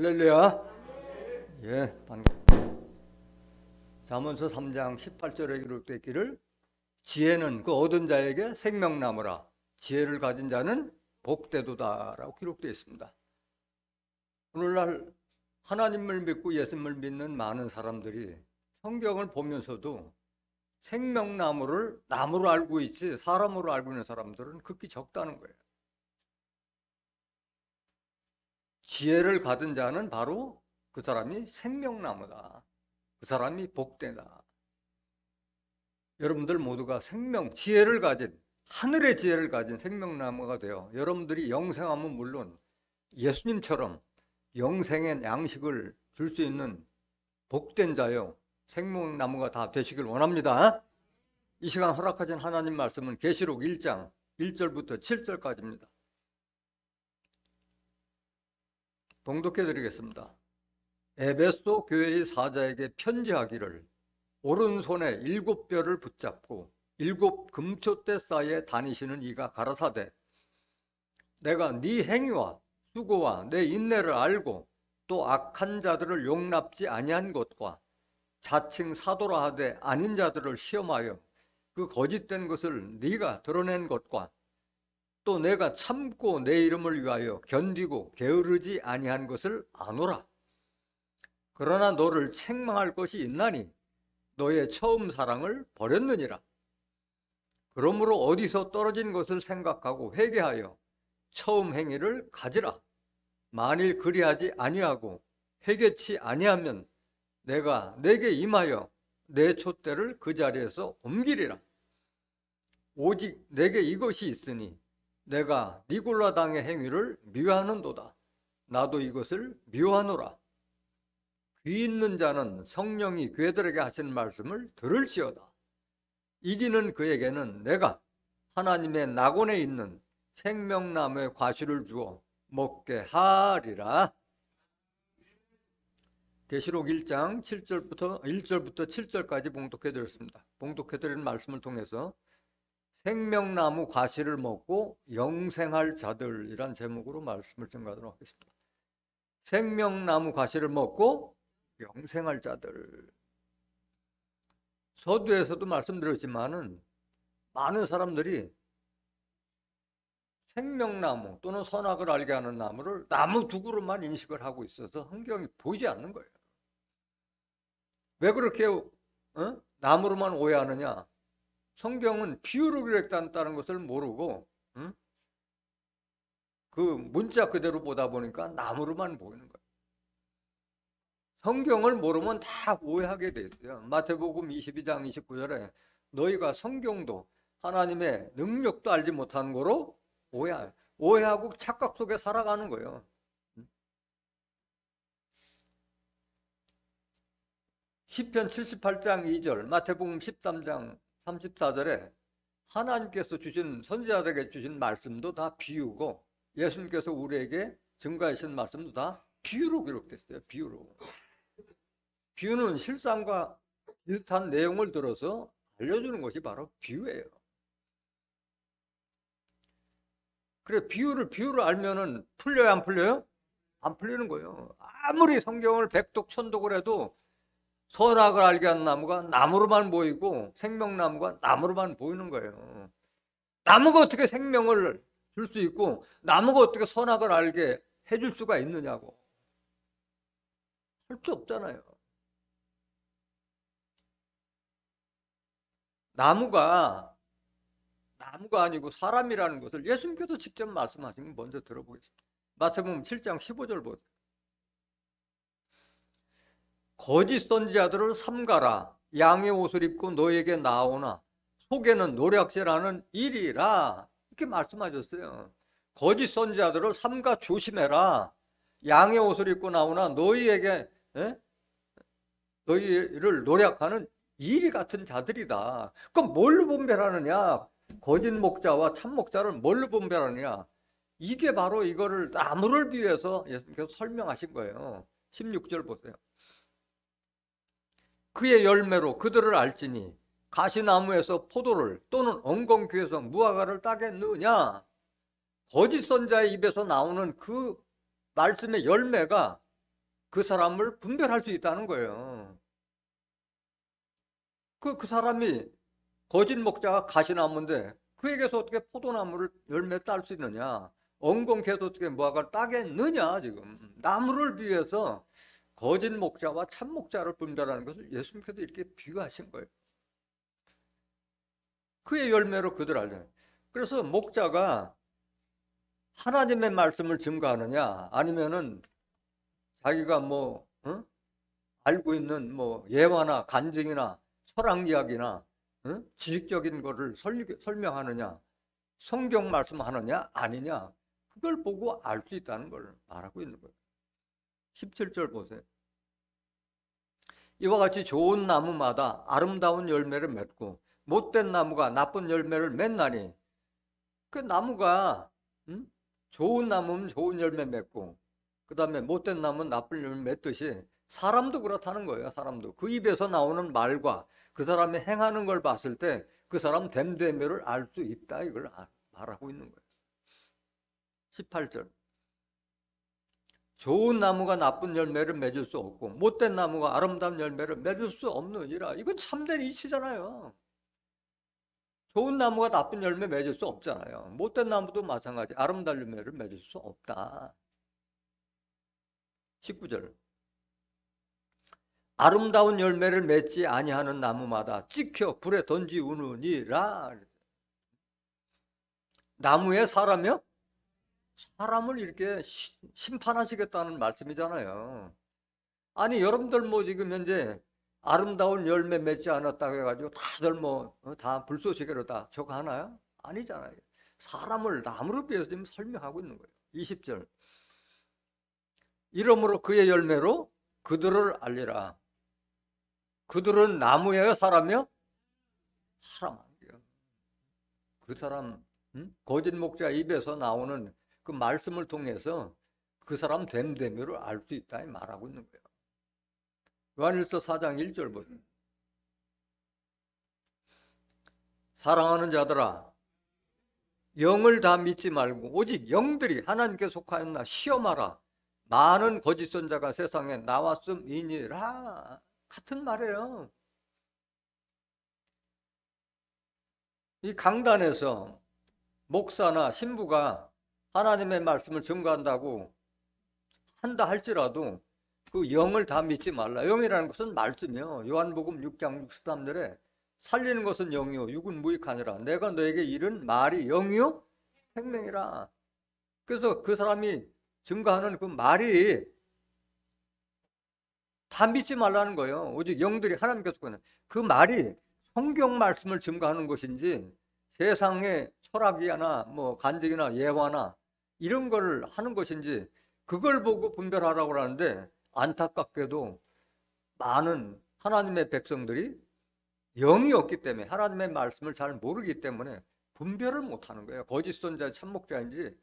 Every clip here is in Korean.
할렐루야. 예, 반갑습니다. 잠언서 3장 18절에 기록되어 있기를 지혜는 그 얻은 자에게 생명나무라 지혜를 가진 자는 복되도다라고 기록되어 있습니다. 오늘날 하나님을 믿고 예수님을 믿는 많은 사람들이 성경을 보면서도 생명나무를 나무로 알고 있지 사람으로 알고 있는 사람들은 극히 적다는 거예요. 지혜를 가진 자는 바로 그 사람이 생명나무다. 그 사람이 복되다. 여러분들 모두가 지혜를 가진, 하늘의 지혜를 가진 생명나무가 되어 여러분들이 영생하면 물론 예수님처럼 영생의 양식을 줄 수 있는 복된 자요, 생명나무가 다 되시길 원합니다. 이 시간 허락하신 하나님 말씀은 계시록 1장 1절부터 7절까지입니다. 봉독해 드리겠습니다. 에베소 교회의 사자에게 편지하기를 오른손에 7뼈를 붙잡고 7 금초대 사이에 다니시는 이가 가라사대 내가 네 행위와 수고와 내 인내를 알고 또 악한 자들을 용납지 아니한 것과 자칭 사도라 하되 아닌 자들을 시험하여 그 거짓된 것을 네가 드러낸 것과 또 내가 참고 내 이름을 위하여 견디고 게으르지 아니한 것을 아노라. 그러나 너를 책망할 것이 있나니 너의 처음 사랑을 버렸느니라. 그러므로 어디서 떨어진 것을 생각하고 회개하여 처음 행위를 가지라. 만일 그리하지 아니하고 회개치 아니하면 내가 내게 임하여 내 촛대를 그 자리에서 옮기리라. 오직 내게 이것이 있으니 내가 니골라당의 행위를 미워하는도다. 나도 이것을 미워하노라. 귀 있는 자는 성령이 교회들에게 하시는 말씀을 들을지어다. 이기는 그에게는 내가 하나님의 낙원에 있는 생명나무의 과실을 주어 먹게 하리라. 계시록 1장 1절부터 7절까지 봉독해 드렸습니다. 봉독해 드린 말씀을 통해서 생명나무 과실을 먹고 영생할 자들이란 제목으로 말씀을 전가하도록 하겠습니다. 생명나무 과실을 먹고 영생할 자들. 서두에서도 말씀드렸지만은 많은 사람들이 생명나무 또는 선악을 알게 하는 나무를 나무 두구로만 인식을 하고 있어서 성경이 보이지 않는 거예요. 왜 그렇게 나무로만 오해하느냐? 성경은 비유로 기록했다는 것을 모르고 그 문자 그대로 보다 보니까 나무로만 보이는 거예요. 성경을 모르면 다 오해하게 돼 있어요. 마태복음 22장 29절에 너희가 성경도 하나님의 능력도 알지 못하는 거로 오해하고 착각 속에 살아가는 거예요. 시편 78장 2절, 마태복음 13장 34절에 하나님께서 주신 선지자들에게 주신 말씀도 다 비유고 예수님께서 우리에게 증거하신 말씀도 다 비유로 기록됐어요. 비유로. 비유는 실상과 비슷한 내용을 들어서 알려주는 것이 바로 비유예요. 그래 비유를 알면은 풀려요, 안 풀려요? 안 풀리는 거예요. 아무리 성경을 백독 천독을 해도 선악을 알게 하는 나무가 나무로만 보이고 생명나무가 나무로만 보이는 거예요. 나무가 어떻게 생명을 줄 수 있고 나무가 어떻게 선악을 알게 해줄 수가 있느냐고. 할 수 없잖아요. 나무가 아니고 사람이라는 것을 예수님께서 직접 말씀하신 거 먼저 들어보겠습니다. 마태복음 7장 15절 보세요. 거짓 선지자들을 삼가라. 양의 옷을 입고 너에게 나오나 속에는 노략질하는 일이라. 이렇게 말씀하셨어요. 거짓 선지자들을 삼가 조심해라. 양의 옷을 입고 나오나 너희를 노략하는 이리 같은 자들이다. 그럼 뭘로 분별하느냐? 거짓 목자와 참 목자를 뭘로 분별하느냐? 이게 바로 이거를 나무를 비유해서 예수님께서 설명하신 거예요. 16절 보세요. 그의 열매로 그들을 알지니 가시나무에서 포도를 또는 엉겅퀴에서 무화과를 따겠느냐? 거짓 선자의 입에서 나오는 그 말씀의 열매가 그 사람을 분별할 수 있다는 거예요. 그 사람이 거짓 목자가 가시나무인데 그에게서 어떻게 포도나무를 열매 딸 수 있느냐? 엉겅퀴에서 어떻게 무화과를 따겠느냐? 지금 나무를 비해서 거짓 목자와 참 목자를 분별하는 것을 예수님께서 이렇게 비유하신 거예요. 그의 열매로 그들 알잖아요. 그래서 목자가 하나님의 말씀을 증거하느냐, 아니면은 자기가 뭐 알고 있는 뭐 예화나 간증이나 철학 이야기나 지식적인 거를 설명하느냐, 성경 말씀하느냐 아니냐, 그걸 보고 알 수 있다는 걸 말하고 있는 거예요. 17절 보세요. 이와 같이 좋은 나무마다 아름다운 열매를 맺고 못된 나무가 나쁜 열매를 맺나니, 그 나무가 좋은 나무는 좋은 열매 맺고 그 다음에 못된 나무는 나쁜 열매 맺듯이 사람도 그렇다는 거예요. 사람도 그 입에서 나오는 말과 그 사람이 행하는 걸 봤을 때 그 사람 됨됨이를 알 수 있다, 이걸 말하고 있는 거예요. 18절. 좋은 나무가 나쁜 열매를 맺을 수 없고 못된 나무가 아름다운 열매를 맺을 수 없느니라. 이건 참된 이치잖아요. 좋은 나무가 나쁜 열매 맺을 수 없잖아요. 못된 나무도 마찬가지, 아름다운 열매를 맺을 수 없다. 19절. 아름다운 열매를 맺지 아니하는 나무마다 찍혀 불에 던지우느니라. 나무에 사람이요? 사람을 이렇게 심판하시겠다는 말씀이잖아요. 아니, 여러분들 뭐 지금 현재 아름다운 열매 맺지 않았다고 해가지고 다들 뭐 다 불쏘시개로 다 저거 하나요? 아니잖아요. 사람을 나무로 비해서 지금 설명하고 있는 거예요. 20절. 이러므로 그의 열매로 그들을 알리라. 그들은 나무예요, 사람이요? 사람 아니에요. 그 사람 거짓 목자 입에서 나오는 그 말씀을 통해서 그 사람 됨됨이를 알 수 있다 말하고 있는 거예요. 요한일서 4장 1절 보세요. 사랑하는 자들아, 영을 다 믿지 말고 오직 영들이 하나님께 속하였나 시험하라. 많은 거짓 선자가 세상에 나왔음이니라. 같은 말이에요. 이 강단에서 목사나 신부가 하나님의 말씀을 증거한다고 한다 할지라도 그 영을 다 믿지 말라. 영이라는 것은 말씀이요. 요한복음 6장 63절에 살리는 것은 영이요 육은 무익하니라. 내가 너에게 이른 말이 영이요 생명이라. 그래서 그 사람이 증거하는 그 말이 다 믿지 말라는 거예요. 오직 영들이 하나님께서 보는 그 말이 성경 말씀을 증거하는 것인지 세상의 철학이나 뭐 간증이나 예화나 이런 걸 하는 것인지 그걸 보고 분별하라고 하는데, 안타깝게도 많은 하나님의 백성들이 영이 없기 때문에 하나님의 말씀을 잘 모르기 때문에 분별을 못하는 거예요. 거짓 선자 참목자인지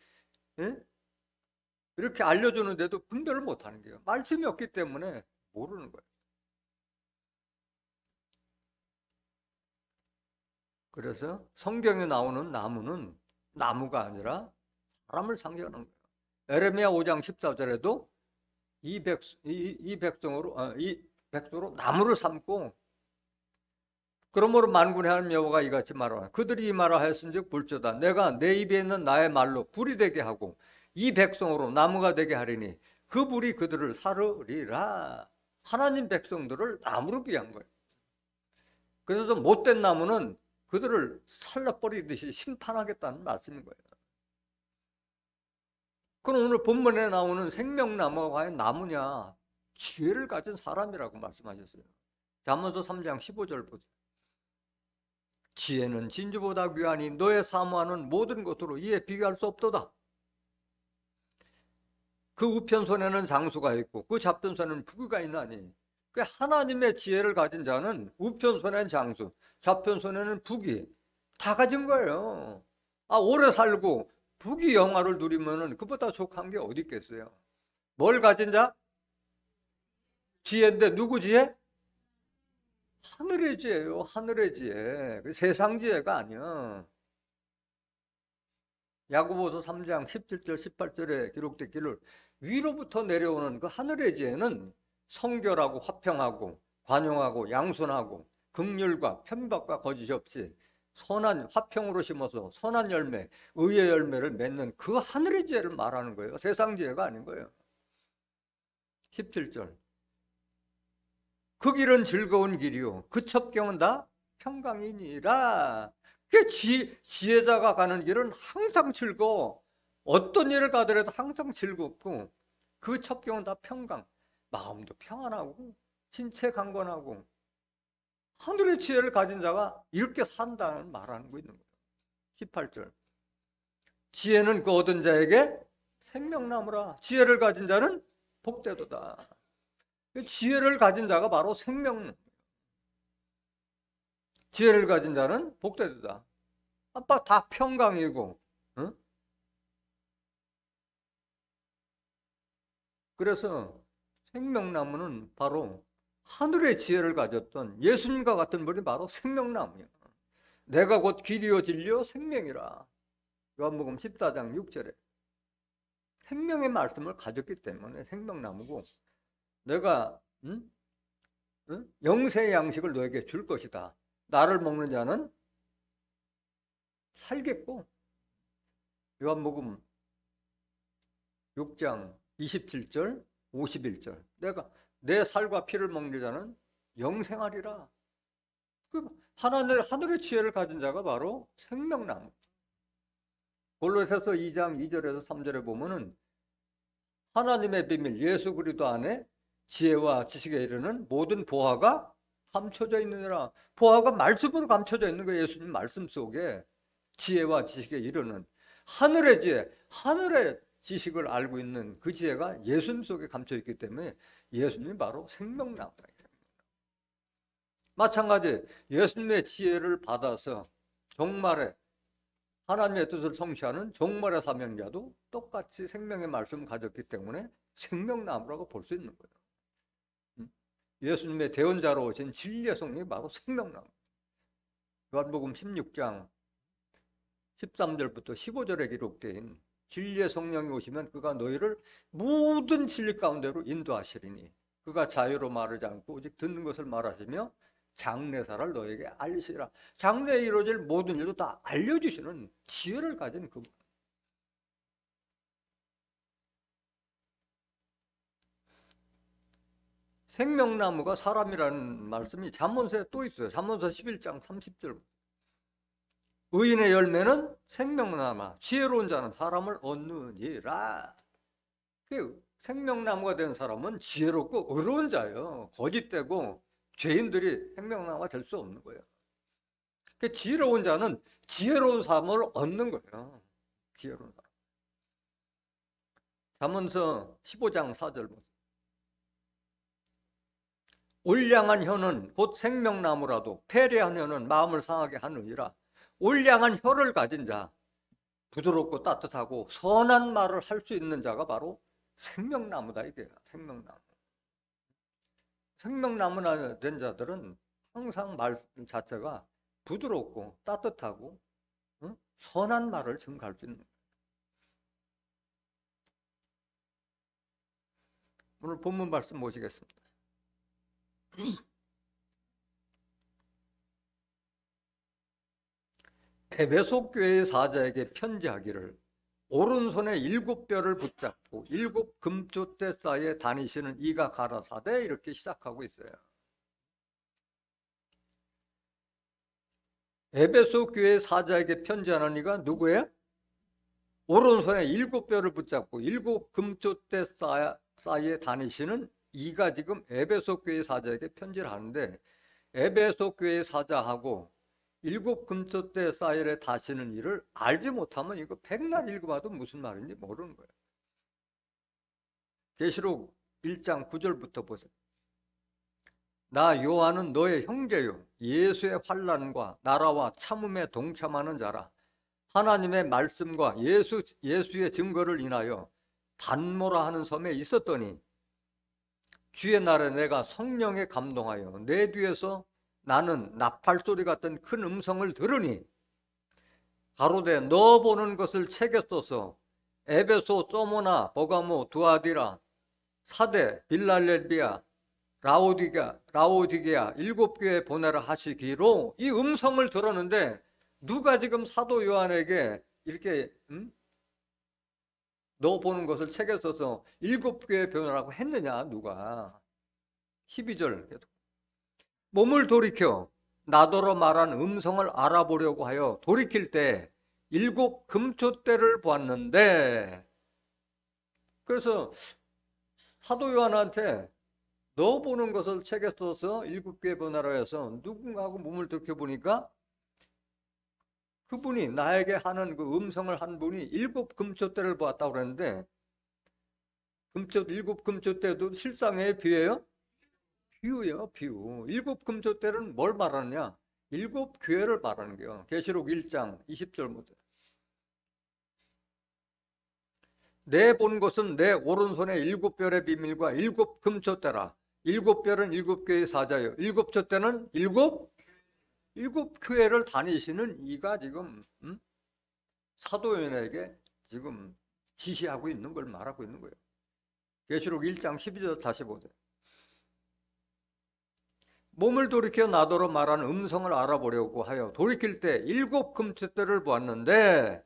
이렇게 알려주는데도 분별을 못하는 거예요. 말씀이 없기 때문에 모르는 거예요. 그래서 성경에 나오는 나무는 나무가 아니라 사람을 상징하는 거예요. 에레미야 5장 14절에도 이 백성으로 나무를 삼고 그러므로 만군의 하나님 여호와가 이같이 말하라. 그들이 이 말을 하였은즉 볼지어다 내가 내 입에 있는 나의 말로 불이 되게 하고 이 백성으로 나무가 되게 하리니 그 불이 그들을 사르리라. 하나님 백성들을 나무로 비한 거예요. 그래서 못된 나무는 그들을 살라버리듯이 심판하겠다는 말씀인 거예요. 그럼 오늘 본문에 나오는 생명나무가 과연 나무냐? 지혜를 가진 사람이라고 말씀하셨어요. 잠언서 3장 15절 보세요. 지혜는 진주보다 귀하니 너의 사모하는 모든 것으로 이에 비교할 수 없도다. 그 우편손에는 장수가 있고 그 좌편손에는 부귀가 있나니, 그 하나님의 지혜를 가진 자는 우편손에는 장수, 좌편손에는 부귀 다 가진 거예요. 오래 살고 부귀 영화를 누리면은 그보다 족한 게 어디 있겠어요? 뭘 가진 자? 지혜인데 누구 지혜? 하늘의 지혜예요. 하늘의 지혜. 세상 지혜가 아니야. 야고보서 3장 17절 18절에 기록됐기를 위로부터 내려오는 그 하늘의 지혜는 성결하고 화평하고 관용하고 양손하고 긍휼과 편박과 거짓이 없이 선한 화평으로 심어서 선한 열매, 의의 열매를 맺는 그 하늘의 지혜를 말하는 거예요. 세상 지혜가 아닌 거예요. 17절 그 길은 즐거운 길이요 그 첩경은 다 평강이니라. 그 지혜자가 가는 길은 항상 즐거워. 어떤 일을 가더라도 항상 즐겁고 그 첩경은 다 평강. 마음도 평안하고 신체 강건하고 하늘의 지혜를 가진 자가 이렇게 산다는 말하는 거 있는 거예요. 18절 지혜는 그 얻은 자에게 생명나무라. 지혜를 가진 자는 복되도다. 지혜를 가진 자가 바로 생명나무. 지혜를 가진 자는 복되도다. 아빠 다 평강이고, 응? 그래서 생명나무는 바로 하늘의 지혜를 가졌던 예수님과 같은 분이 바로 생명나무야. 내가 곧 길이요 진리요 생명이라. 요한복음 14장 6절에 생명의 말씀을 가졌기 때문에 생명나무고, 내가 영생의 양식을 너에게 줄 것이다. 나를 먹는 자는 살겠고, 요한복음 6장 27절 51절 내가 내 살과 피를 먹는 자는 영생하리라. 그 하늘의 지혜를 가진 자가 바로 생명나무. 골로새서 2장 2절에서 3절에 보면은 하나님의 비밀 예수 그리스도 안에 지혜와 지식에 이르는 모든 보화가 감춰져 있느니라. 보화가 말씀으로 감춰져 있는 거예요. 예수님 말씀 속에 지혜와 지식에 이르는 하늘의 지혜, 하늘의 지식을 알고 있는 그 지혜가 예수님 속에 감춰 있기 때문에 예수님이 바로 생명나무예요. 마찬가지 예수님의 지혜를 받아서 정말의 하나님의 뜻을 성취하는 종말의 사명자도 똑같이 생명의 말씀을 가졌기 때문에 생명나무라고 볼 수 있는 거예요. 예수님의 대언자로 오신 진리의 성령이 바로 생명나무. 요한복음 16장 13절부터 15절에 기록된 진리의 성령이 오시면 그가 너희를 모든 진리 가운데로 인도하시리니 그가 자유로 말하지 않고 오직 듣는 것을 말하시며 장래사를 너에게 알리시리라. 장래에 이루어질 모든 일도 다 알려주시는 지혜를 가진 그분. 생명나무가 사람이라는 말씀이 잠언서에 또 있어요. 잠언서 11장 30절 의인의 열매는 생명나무, 지혜로운 자는 사람을 얻느니라. 생명나무가 된 사람은 지혜롭고 의로운 자예요. 거짓되고 죄인들이 생명나무가 될 수 없는 거예요. 지혜로운 자는 지혜로운 삶을 얻는 거예요. 지혜로운 사람. 잠언서 15장 4절 올량한 혀는 곧 생명나무라도 패례한 혀는 마음을 상하게 하느니라. 올량한 혀를 가진 자, 부드럽고 따뜻하고 선한 말을 할 수 있는 자가 바로 생명나무다 이게요. 생명나무. 생명나무나 된 자들은 항상 말 자체가 부드럽고 따뜻하고 선한 말을 증가할 수 있는 거예요. 오늘 본문 말씀 보시겠습니다. 에베소 교회의 사자에게 편지하기를 오른손에 7뼈를 붙잡고 7 금조대 사이에 다니시는 이가 가라사대 이렇게 시작하고 있어요. 에베소 교회의 사자에게 편지하는 이가 누구예요? 오른손에 7뼈를 붙잡고 7 금조대 사이에 다니시는 이가 지금 에베소 교회의 사자에게 편지를 하는데, 에베소 교회의 사자하고 7 금조대 사이에 다시는 일을 알지 못하면 이거 백날 읽어봐도 무슨 말인지 모르는 거예요. 계시록 1장 9절부터 보세요. 나 요한은 너의 형제요 예수의 환난과 나라와 참음에 동참하는 자라. 하나님의 말씀과 예수의 증거를 인하여 단모라 하는 섬에 있었더니 주의 날에 내가 성령에 감동하여 내 뒤에서 나는 나팔 소리 같은 큰 음성을 들으니 가로되 너 보는 것을 책에 써서 에베소, 소모나, 버가모, 두아디라, 사대, 빌랄렐비아, 라오디게아 7교회에 보내라 하시기로 이 음성을 들었는데 누가 지금 사도 요한에게 이렇게 너 보는 것을 책에 써서 7교회에 보내라고 했느냐? 누가? 12절 몸을 돌이켜 나더러 말한 음성을 알아보려고 하여 돌이킬 때 7 금초대를 보았는데, 그래서 사도 요한한테 너 보는 것을 책에 써서 7교회에 보내라 해서 누군가하고 몸을 돌이켜 보니까 그분이 나에게 하는 그 음성을 한 분이 7 금초대를 보았다고 그랬는데, 7 금초대도 실상의 비유예요? 비유예요, 비유. 7 금초대는 뭘 말하느냐? 7교회를 말하는 거예요. 계시록 1장 20절부터. 내 본 것은 내 오른손에 7별의 비밀과 7 금초대라. 7별은 7교회의 사자예요. 7초대는 7 교회를 다니시는 이가 지금 사도연에게 지금 지시하고 있는 걸 말하고 있는 거예요. 계시록 1장 12절 다시 보세요. 몸을 돌이켜 나더러 말하는 음성을 알아보려고 하여 돌이킬 때 7 금초대를 보았는데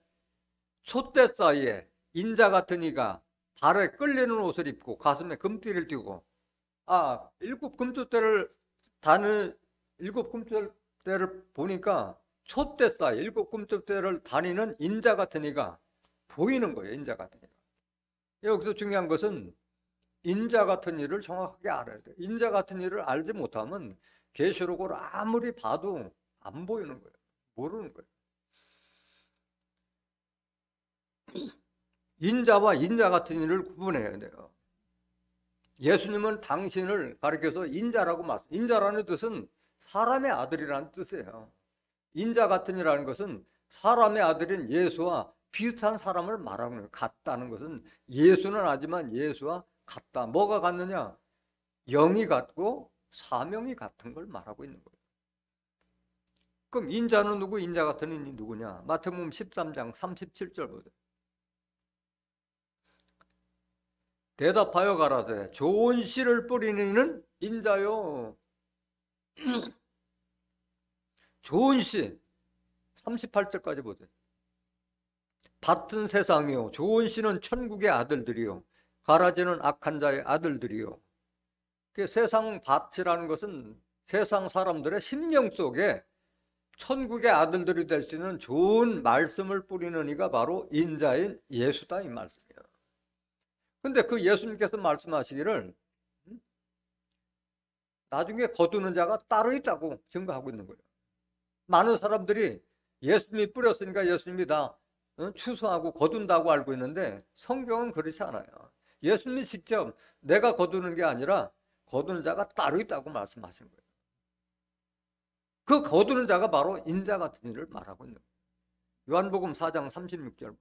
촛대 사이에 인자 같은 이가 발에 끌리는 옷을 입고 가슴에 금띠를 띠고 7 금초대를 다는 7 금초대를 보니까 촛대 사이 7 금초대를 다니는 인자 같은 이가 보이는 거예요. 인자 같은 이가. 여기서 중요한 것은 인자 같은 일을 정확하게 알아야 돼요. 인자 같은 일을 알지 못하면 계시록을 아무리 봐도 안 보이는 거예요. 모르는 거예요. 인자와 인자 같은 일을 구분해야 돼요. 예수님은 당신을 가리켜서 인자라고 말씀. 인자라는 뜻은 사람의 아들이라는 뜻이에요. 인자 같은 이라는 것은 사람의 아들인 예수와 비슷한 사람을 말하는 거예요. 같다는 것은 예수는 하지만 예수와 같다. 뭐가 같느냐? 영이 같고 사명이 같은 걸 말하고 있는 거예요. 그럼 인자는 누구? 인자 같은 인이 누구냐? 마태복음 13장 37절 보세요. 대답하여 가라되 좋은 씨를 뿌리는 이는 인자요. 좋은 씨 38절까지 보세요. 밭은 세상이요 좋은 씨는 천국의 아들들이요 가라지는 악한 자의 아들들이요. 그 세상 밭이라는 것은 세상 사람들의 심령 속에 천국의 아들들이 될 수 있는 좋은 말씀을 뿌리는 이가 바로 인자인 예수다 이 말씀이에요. 근데 그 예수님께서 말씀하시기를 나중에 거두는 자가 따로 있다고 증거하고 있는 거예요. 많은 사람들이 예수님이 뿌렸으니까 예수님이 다 추수하고 거둔다고 알고 있는데 성경은 그렇지 않아요. 예수님이 직접 내가 거두는 게 아니라 거두는 자가 따로 있다고 말씀하신 거예요. 그 거두는 자가 바로 인자 같은 일을 말하고 있는 거예요. 요한복음 4장 36절.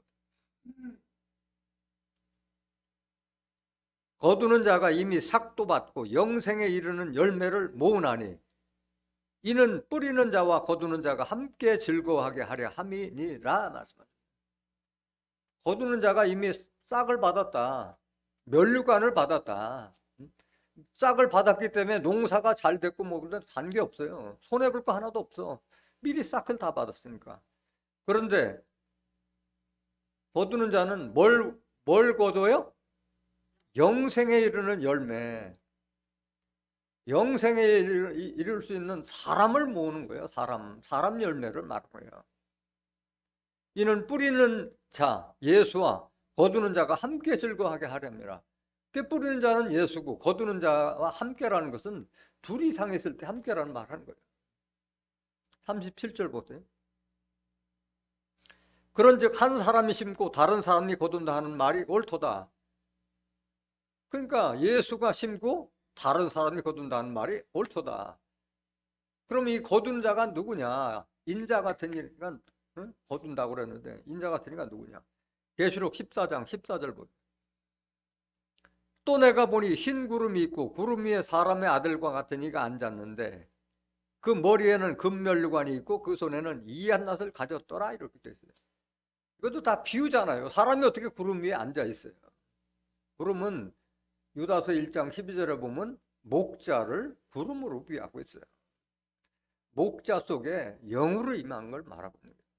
거두는 자가 이미 삭도 받고 영생에 이르는 열매를 모으나니 이는 뿌리는 자와 거두는 자가 함께 즐거워하게 하려 함이니라 말씀하십니다. 거두는 자가 이미 싹을 받았다. 면류관을 받았다. 싹을 받았기 때문에 농사가 잘 됐고 뭐 그런 관계없어요. 손해볼 거 하나도 없어. 미리 싹을 다 받았으니까. 그런데 거두는 자는 뭘 거둬요? 영생에 이르는 열매. 영생에 이를 수 있는 사람을 모으는 거예요. 사람 열매를 말하는 거예요. 이는 뿌리는 자 예수와 거두는 자가 함께 즐거워하게 하렵니다. 그 뿌리는 자는 예수고 거두는 자와 함께라는 것은 둘이 이상 있을 때 함께라는 말을 하는 거예요. 37절 보세요. 그런즉 한 사람이 심고 다른 사람이 거둔다 하는 말이 옳도다. 그러니까 예수가 심고 다른 사람이 거둔다는 말이 옳도다. 그럼 이 거두는 자가 누구냐? 인자 같은 이가 거둔다고 그랬는데 인자 같은 이가 누구냐? 계시록 14장 14절 보세요. 또 내가 보니 흰 구름이 있고 구름 위에 사람의 아들과 같은 이가 앉았는데 그 머리에는 금면류관이 있고 그 손에는 이한 낫을 가졌더라 이렇게 되어 있어요. 이것도 다 비유잖아요. 사람이 어떻게 구름 위에 앉아 있어요? 구름은 유다서 1장 12절에 보면 목자를 구름으로 비유하고 있어요. 목자 속에 영으로 임한 걸 말하고 있는 거예요.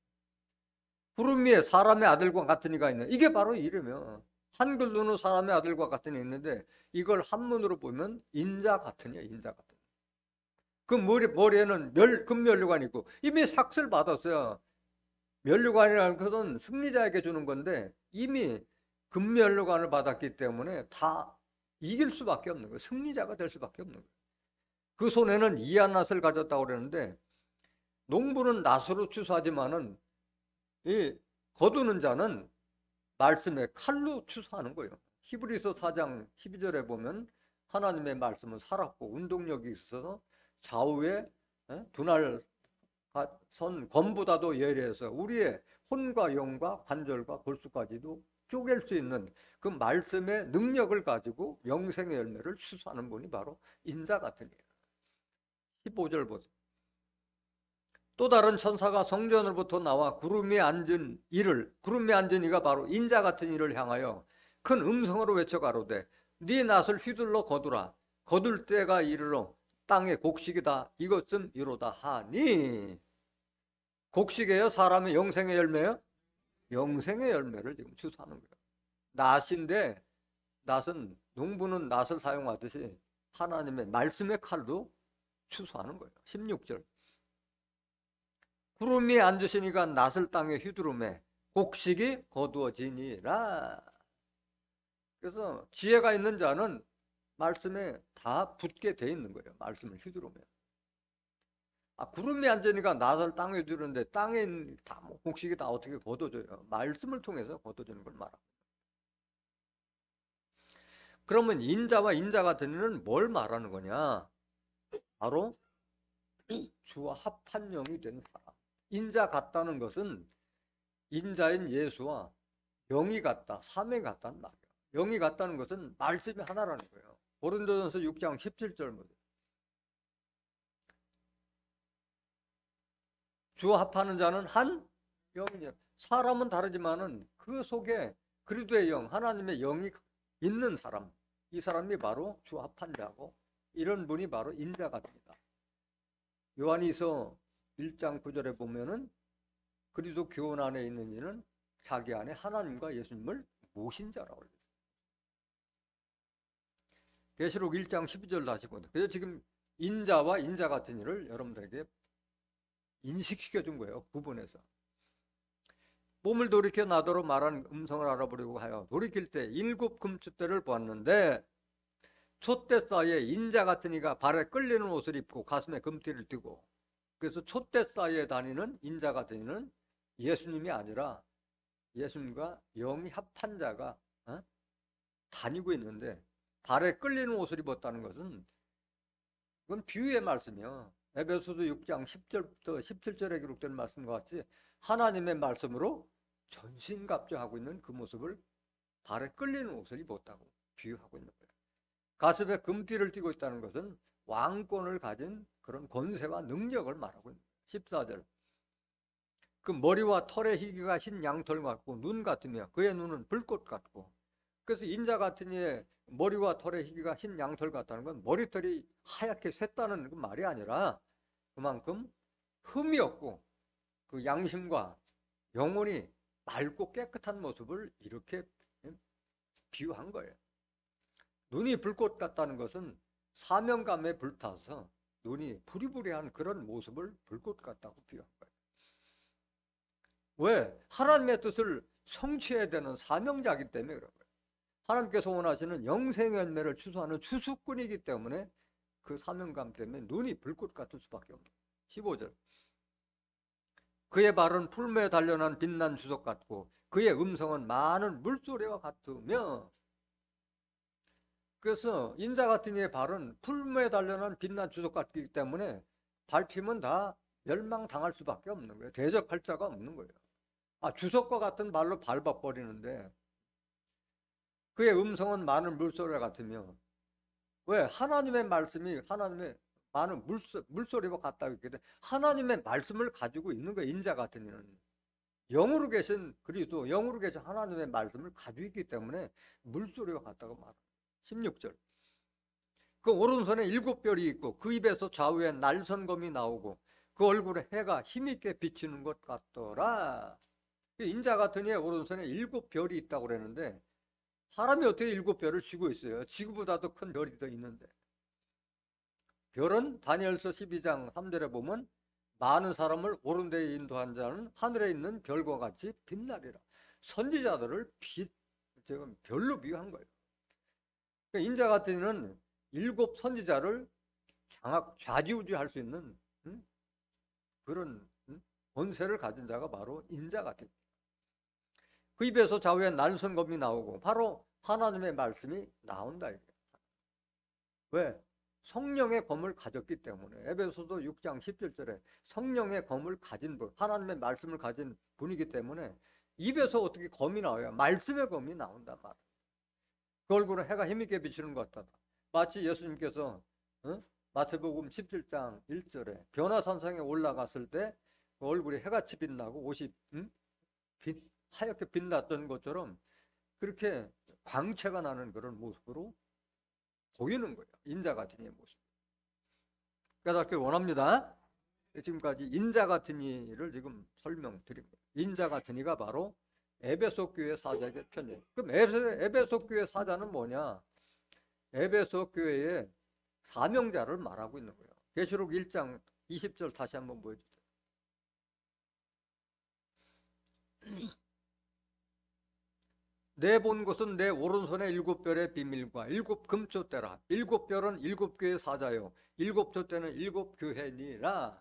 구름 위에 사람의 아들과 같은 이가 있는, 이게 바로 이르며 한글로는 사람의 아들과 같은 이 있는데 이걸 한문으로 보면 인자 같은 이야, 인자 같은. 그 머리에는 금면류관이 있고 이미 삭슬 받았어요. 면류관이라는 것은 승리자에게 주는 건데 이미 금면류관을 받았기 때문에 다 이길 수밖에 없는 거예요. 승리자가 될 수밖에 없는 거예요. 그 손에는 이한낫을 가졌다고 그러는데 농부는 낫으로 추수하지만은 이 거두는 자는 말씀의 칼로 추수하는 거예요. 히브리서 4장 12절에 보면 하나님의 말씀은 살았고 운동력이 있어서 좌우에 두날 선 검보다도 예리해서 우리의 혼과 영과 관절과 골수까지도 쪼갤 수 있는 그 말씀의 능력을 가지고 영생의 열매를 추수하는 분이 바로 인자 같은 이에요. 15절 보세요. 또 다른 천사가 성전으로부터 나와 구름에 앉은 이가 바로 인자 같은 이를 향하여 큰 음성으로 외쳐 가로되 네 낫을 휘둘러 거두라. 거둘 때가 이르러 땅의 곡식이다. 이것은 이로다 하니. 곡식이에요? 사람의 영생의 열매요? 영생의 열매를 지금 추수하는 거예요. 낫인데 낫은 농부는 낫을 사용하듯이 하나님의 말씀의 칼로 추수하는 거예요. 16절. 구름 위에 앉으시니까 낫을 땅에 휘두르매 곡식이 거두어지니라. 그래서 지혜가 있는 자는 말씀에 다 붙게 돼 있는 거예요. 말씀을 휘두르면. 구름 위에 앉으니까 낫을 땅에 휘두르는데 땅에 다 곡식이 다 어떻게 거둬져요? 말씀을 통해서 거둬지는 걸 말합니다. 그러면 인자와 인자 같은 이는 뭘 말하는 거냐? 바로 주와 합한 영이 된 사람. 인자 같다는 것은 인자인 예수와 영이 같다, 삼위 같다는 말이에요. 영이 같다는 것은 말씀이 하나라는 거예요. 고린도전서 6장 17절 보세요. 주와 합하는 자는 한 영이에요. 사람은 다르지만은 그 속에 그리스도의 영, 하나님의 영이 있는 사람, 이 사람이 바로 주와 합한 자고 이런 분이 바로 인자 같습니다. 요한이서 1장 9절에 보면은 그리스도 교훈 안에 있는 이는 자기 안에 하나님과 예수님을 모신 자라고 그래요. 계시록 1장 12절 다시 보세요. 그래서 지금 인자와 인자 같은 이를 여러분들에게 인식시켜 준 거예요. 구분해서. 몸을 돌이켜 나더러 말한 음성을 알아보려고 하여 돌이킬 때 7 금숫대를 보았는데 촛대 사이에 인자 같은 이가 발에 끌리는 옷을 입고 가슴에 금띠를 띠고, 그래서 촛대 사이에 다니는 인자 같은 이는 예수님이 아니라 예수님과 영이 합한 자가 다니고 있는데 발에 끌리는 옷을 입었다는 것은 그건 비유의 말씀이요. 에베소서 6장 10절부터 17절에 기록된 말씀과 같이 하나님의 말씀으로 전신갑주하고 있는 그 모습을 발에 끌리는 옷을 입었다고 비유하고 있는 거예요. 가슴에 금띠를 띠고 있다는 것은 왕권을 가진 그런 권세와 능력을 말하고 있는 거예요. 14절. 그 머리와 털의 희귀가 흰 양털 같고 눈 같으며 그의 눈은 불꽃 같고. 그래서 인자 같은 이의 머리와 털의 희귀가 흰 양털 같다는 건 머리털이 하얗게 샜다는 그 말이 아니라 그만큼 흠이 없고 그 양심과 영혼이 맑고 깨끗한 모습을 이렇게 비유한 거예요. 눈이 불꽃 같다는 것은 사명감에 불타서 눈이 부리부리한 그런 모습을 불꽃 같다고 비유한 거예요. 왜? 하나님의 뜻을 성취해야 되는 사명자이기 때문에 그런 거예요. 하나님께서 원하시는 영생의 열매를 추수하는 추수꾼이기 때문에 그 사명감 때문에 눈이 불꽃 같을 수밖에 없는 거예요. 15절. 그의 발은 풀무에 단련한 빛난 주석 같고 그의 음성은 많은 물소리와 같으며. 그래서 인자 같은 이의 발은 풀무에 단련한 빛난 주석 같기 때문에 밟히면 다 멸망당할 수밖에 없는 거예요. 대적할 자가 없는 거예요. 주석과 같은 발로 밟아버리는데 그의 음성은 많은 물소리 같으며. 왜? 하나님의 말씀이 하나님의 많은 물소리와 같다고 했기 때문에 하나님의 말씀을 가지고 있는 거예요. 인자 같은 이는. 영으로 계신 그리스도, 영으로 계신 하나님의 말씀을 가지고 있기 때문에 물소리가 같다고 말합니다. 16절. 그 오른손에 7별이 있고 그 입에서 좌우에 날선검이 나오고 그 얼굴에 해가 힘있게 비치는 것 같더라. 인자 같은 이의 오른손에 7별이 있다고 그랬는데 사람이 어떻게 7별을 쥐고 있어요? 지구보다도 큰 별이 더 있는데. 별은 다니엘서 12장 3절에 보면 많은 사람을 옳은 데에 인도한 자는 하늘에 있는 별과 같이 빛나리라. 선지자들을 지금 별로 비유한 거예요. 그러니까 인자 같은 이는 7 선지자를 좌지우지할 수 있는 그런 권세를 가진 자가 바로 인자 같은. 그 입에서 좌우에 날선검이 나오고 바로 하나님의 말씀이 나온다. 왜? 성령의 검을 가졌기 때문에. 에베소서 6장 17절에 성령의 검을 가진 분, 하나님의 말씀을 가진 분이기 때문에 입에서 어떻게 검이 나와요? 말씀의 검이 나온단 말이에요. 그 얼굴은 해가 힘있게 비치는 것 같다. 마치 예수님께서 마태복음 17장 1절에 변화산상에 올라갔을 때 그 얼굴이 해같이 빛나고 옷이 하얗게 빛났던 것처럼 그렇게 광채가 나는 그런 모습으로 보이는 거예요. 인자 같은 이의 모습. 깨닫길 원합니다. 지금까지 인자 같은 이를 지금 설명드린 거예요. 인자 같은 이가 바로 에베소 교회 사자에게 편지해요. 그럼 에베소 교회 사자는 뭐냐? 에베소 교회의 사명자를 말하고 있는 거예요. 계시록 1장 20절 다시 한번 보여주세요. 내 본 것은 내 오른손에 7별의 비밀과 7 금초대라. 7별은 7교회 사자요 7초대는 7교회니라.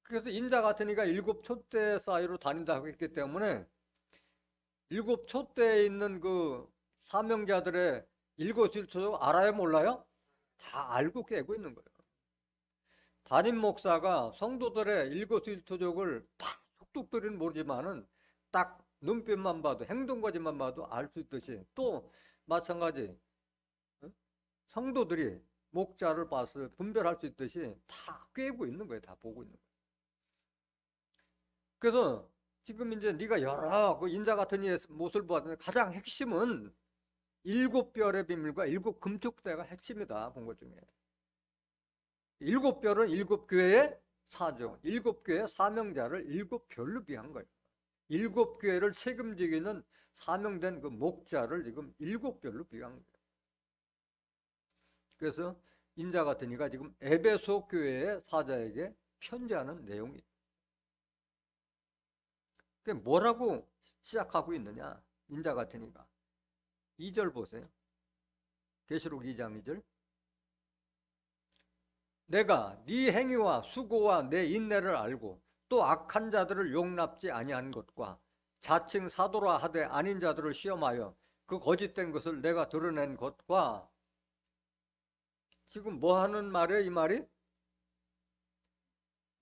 그래서 인자 같은 이가 7촛대 사이로 다닌다고 했기 때문에 7촛대에 있는 그 사명자들의 일거수일투족 알아요, 몰라요? 다 알고 깨고 있는 거예요. 담임 목사가 성도들의 일거수일투족을 다 툭툭들이는 모르지만은 딱 눈빛만 봐도, 행동까지만 봐도 알 수 있듯이, 또 마찬가지 성도들이 목자를 봐서 분별할 수 있듯이 다 꿰고 있는 거예요. 다 보고 있는 거예요. 그래서 지금 이제 네가 여러 그 인자 같은 이의 모습을 보았는데 가장 핵심은 7별의 비밀과 7 금축대가 핵심이다 본 것 중에. 7별은 7교회의 사정, 7교회의 사명자를 7별로 비한 거예요. 7교회를 책임지기는 사명된 그 목자를 지금 7별로 비한 거예요. 그래서 인자 같은 이가 지금 에베소 교회의 사자에게 편지하는 내용이에요. 뭐라고 시작하고 있느냐? 인자 같은 이가 2절 보세요. 계시록 2장 2절. 내가 네 행위와 수고와 내 인내를 알고 또 악한 자들을 용납지 아니한 것과 자칭 사도라 하되 아닌 자들을 시험하여 그 거짓된 것을 내가 드러낸 것과. 지금 뭐 하는 말이에요, 이 말이?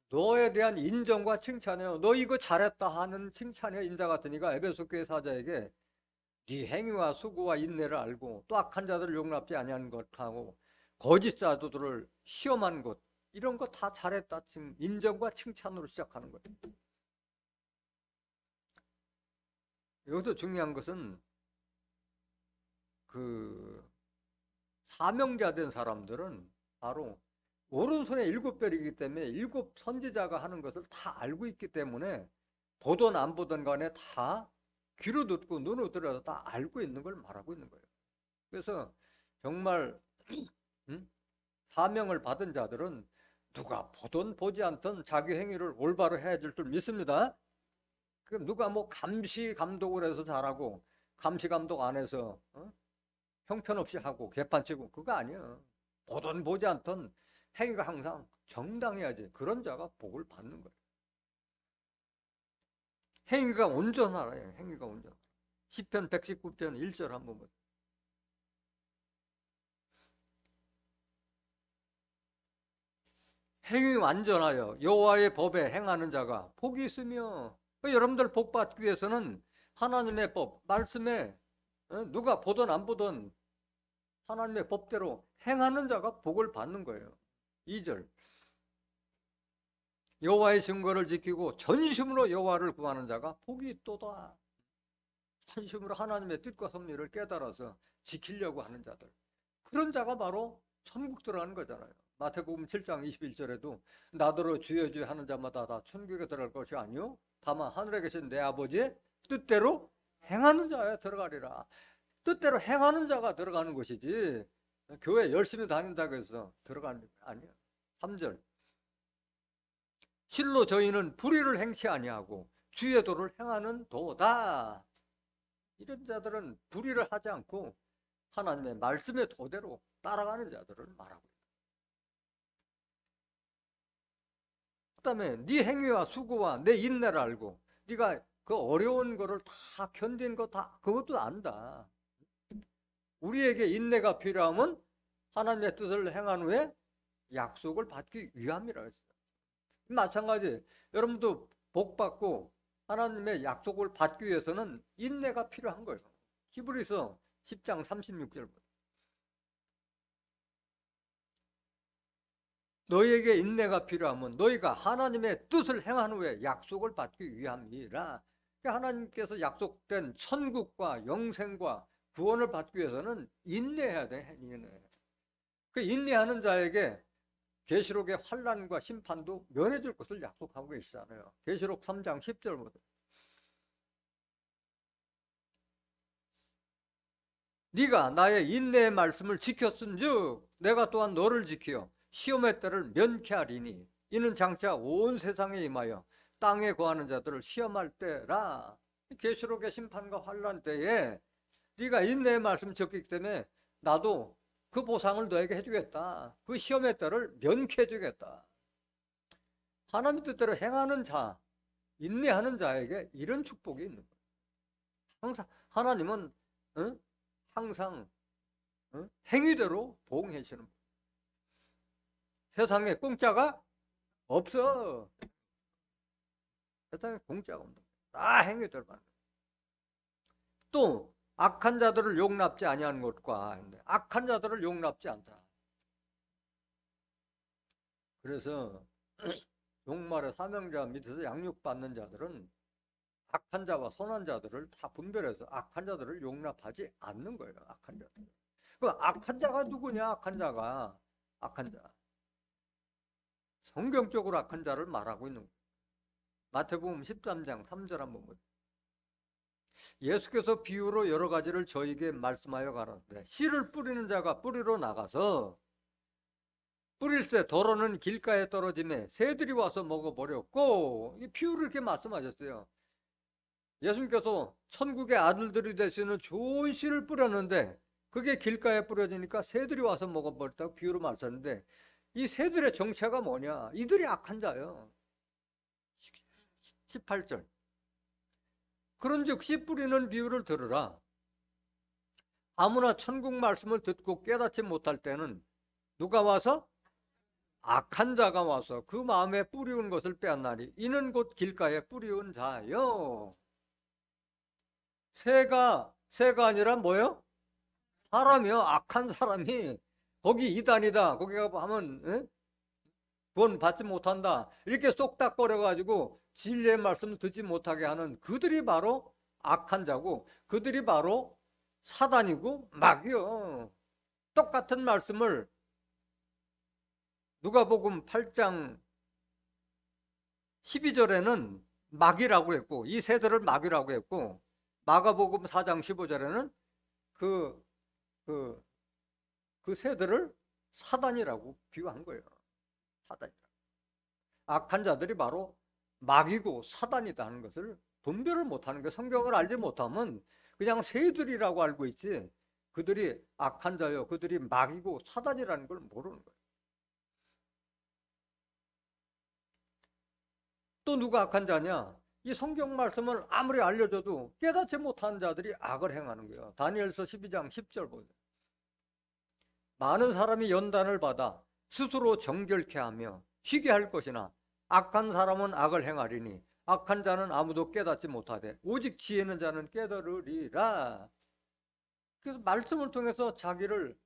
너에 대한 인정과 칭찬이에요. 너 이거 잘했다 하는 칭찬이에요. 인자 같은 이가 에베소 교회 사자에게 네 행위와 수고와 인내를 알고 또 악한 자들을 용납지 아니한 것하고 거짓 사도들을 시험한 것, 이런 거 다 잘했다. 지금 인정과 칭찬으로 시작하는 거예요. 여기서 중요한 것은 그 사명자 된 사람들은 바로 오른손에 7별이기 때문에 7 선지자가 하는 것을 다 알고 있기 때문에 보든 안 보든 간에 다 귀로 듣고 눈으로 들어서 다 알고 있는 걸 말하고 있는 거예요. 그래서 정말 사명을 받은 자들은 누가 보든 보지 않든 자기 행위를 올바로 해줄 줄 믿습니다. 그럼 누가 뭐 감시 감독을 해서 잘하고 감시 감독 안 해서 형편없이 하고 개판치고 그거 아니야. 보든 보지 않든 행위가 항상 정당해야지. 그런 자가 복을 받는 거예요. 행위가 온전하라. 행위가 온전하라. 시편 119편 1절 한번 보세요. 행위 완전하여 여호와의 법에 행하는 자가 복이 있으며, 여러분들 복 받기 위해서는 하나님의 법, 말씀에 누가 보든 안 보든 하나님의 법대로 행하는 자가 복을 받는 거예요. 2절. 여호와의 증거를 지키고 전심으로 여호와를 구하는 자가 복이 있도다. 전심으로 하나님의 뜻과 섭리를 깨달아서 지키려고 하는 자들, 그런 자가 바로 천국 들어가는 거잖아요. 마태복음 7장 21절에도 나더러 주여 주여 하는 자마다 다 천국에 들어갈 것이 아니요 다만 하늘에 계신 내 아버지의 뜻대로 행하는 자에 들어가리라. 뜻대로 행하는 자가 들어가는 것이지 교회 열심히 다닌다고 해서 들어가는 게 아니야. 3절 실로 저희는 불의를 행치 아니하고 주의 도를 행하는 도다. 이런 자들은 불의를 하지 않고 하나님의 말씀의 도대로 따라가는 자들을 말하고 있다. 그 다음에 네 행위와 수고와 내 인내를 알고 네가 그 어려운 거를 다 견딘 거 다 그것도 안다. 우리에게 인내가 필요하면 하나님의 뜻을 행한 후에 약속을 받기 위함이라 했어요. 마찬가지 여러분도 복 받고 하나님의 약속을 받기 위해서는 인내가 필요한 거예요. 히브리서 10장 36절 너희에게 인내가 필요하면 너희가 하나님의 뜻을 행한 후에 약속을 받기 위함이라. 하나님께서 약속된 천국과 영생과 구원을 받기 위해서는 인내해야 돼. 그 인내하는 자에게 계시록의 환난과 심판도 면해줄 것을 약속하고 계시잖아요. 계시록 3장 10절부터 네가 나의 인내의 말씀을 지켰은즉 내가 또한 너를 지키어 시험의 때를 면케하리니 이는 장차 온 세상에 임하여 땅에 거하는 자들을 시험할 때라. 계시록의 심판과 환난 때에 네가 인내의 말씀을 지켰기 때문에 나도 그 보상을 너에게 해주겠다. 그 시험의 때를 면케해 주겠다. 하나님 뜻대로 행하는 자, 인내하는 자에게 이런 축복이 있는 거예요. 항상 하나님은 항상 행위대로 보응해 주시는 거예요. 세상에 공짜가 없어. 세상에 공짜가 없는 거예요. 다 행위대로 받는 거예요. 또 악한 자들을 용납지 아니하는 것과 악한 자들을 용납지 않다. 그래서 종말의 사명자 밑에서 양육받는 자들은 악한 자와 선한 자들을 다 분별해서 악한 자들을 용납하지 않는 거예요. 악한 자들. 그 악한 자가 누구냐? 악한 자가 악한 자. 성경적으로 악한 자를 말하고 있는 거예요. 마태복음 13장 3절 한번 보세요. 예수께서 비유로 여러 가지를 저에게 말씀하여 가라사대 씨를 뿌리는 자가 뿌리로 나가서 뿌릴새 더러는 길가에 떨어지매 새들이 와서 먹어버렸고, 이 비유를 이렇게 말씀하셨어요. 예수님께서 천국의 아들들이 되시는 좋은 씨를 뿌렸는데 그게 길가에 뿌려지니까 새들이 와서 먹어버렸다고 비유로 말씀하셨는데, 이 새들의 정체가 뭐냐? 이들이 악한 자예요. 18절 그런즉 씨 뿌리는 비유를 들으라. 아무나 천국 말씀을 듣고 깨닫지 못할 때는 누가 와서? 악한 자가 와서 그 마음에 뿌리운 것을 빼앗나니 이는 곧 길가에 뿌리운 자요. 새가 아니라 뭐요? 사람이요. 악한 사람이 거기 이단이다, 거기 가면 구원 받지 못한다 이렇게 쏙닥거려 가지고 진리의 말씀을 듣지 못하게 하는 그들이 바로 악한 자고, 그들이 바로 사단이고 마귀요. 똑같은 말씀을 누가복음 8장 12절에는 마귀라고 했고, 이 새들을 마귀라고 했고, 마가복음 4장 15절에는 그 새들을 사단이라고 비유한 거예요. 사단이라. 악한 자들이 바로 마귀고 사단이라는 것을 분별을 못하는 게, 성경을 알지 못하면 그냥 새들이라고 알고 있지 그들이 악한 자요, 그들이 마귀고 사단이라는 걸 모르는 거예요. 또 누가 악한 자냐? 이 성경 말씀을 아무리 알려줘도 깨닫지 못하는 자들이 악을 행하는 거예요. 다니엘서 12장 10절 보세요. 많은 사람이 연단을 받아 스스로 정결케 하며 쉬게 할 것이나 악한 사람은 악을 행하리니 악한 자는 아무도 깨닫지 못하되 오직 지혜 있는 자는 깨달으리라. 그래서 말씀을 통해서 자기를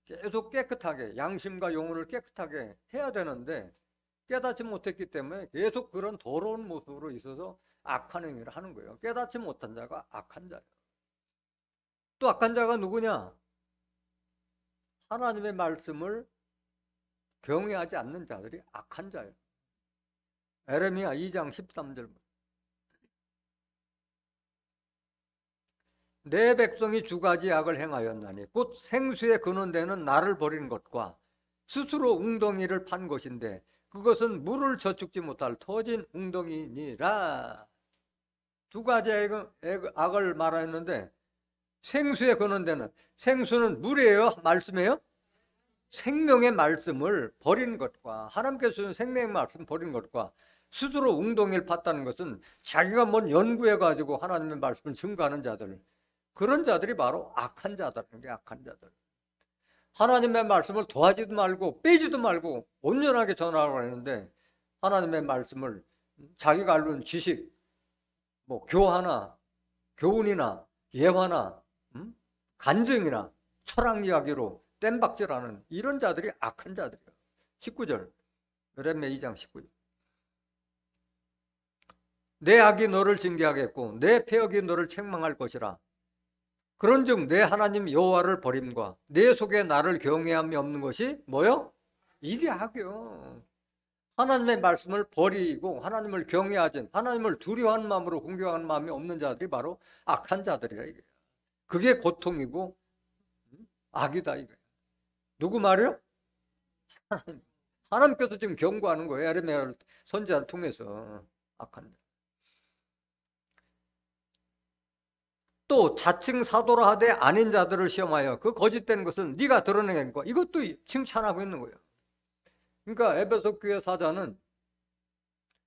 계속 깨끗하게, 양심과 영혼을 깨끗하게 해야 되는데 깨닫지 못했기 때문에 계속 그런 더러운 모습으로 있어서 악한 행위를 하는 거예요. 깨닫지 못한 자가 악한 자예요. 또 악한 자가 누구냐? 하나님의 말씀을 경외하지 않는 자들이 악한 자예요. 에레미야 2장 13절. 내 백성이 두 가지 악을 행하였나니 곧 생수에 근원되는 나를 버리는 것과 스스로 웅덩이를 판 것인데 그것은 물을 저축지 못할 터진 웅덩이니라. 두 가지 악을 말하였는데 생수에 근원되는, 생수는 물이에요? 말씀이에요? 생명의 말씀을 버린 것과, 하나님께서 주신 생명의 말씀 버린 것과 스스로 웅덩이를 팠다는 것은 자기가 뭔 연구해가지고 하나님의 말씀을 증거하는 자들, 그런 자들이 바로 악한 자들인 게 악한 자들. 하나님의 말씀을 더하지도 말고 빼지도 말고 온전하게 전하라고 했는데 하나님의 말씀을 자기가 알는 지식, 뭐 교화나 교훈이나 예화나 간증이나 철학 이야기로 땜박질하는 이런 자들이 악한 자들이에요. 19절 에레미야 2장 19절. 내 악이 너를 징계하겠고 내 패역이 너를 책망할 것이라. 그런즉 내 하나님 여호와를 버림과 내 속에 나를 경외함이 없는 것이 뭐요? 이게 악이요. 하나님의 말씀을 버리고 하나님을 경외하지, 하나님을 두려워하는 마음으로 공경하는 마음이 없는 자들이 바로 악한 자들이라 이게. 그게 고통이고 악이다 이거예요. 누구 말이요? 하나님께서 지금 경고하는 거예요. 에레미야 선지자를 통해서 악한 자. 또 자칭 사도라 하되 아닌 자들을 시험하여 그 거짓된 것은 네가 드러내는 거. 이것도 칭찬하고 있는 거예요. 그러니까 에베소 교회 사자는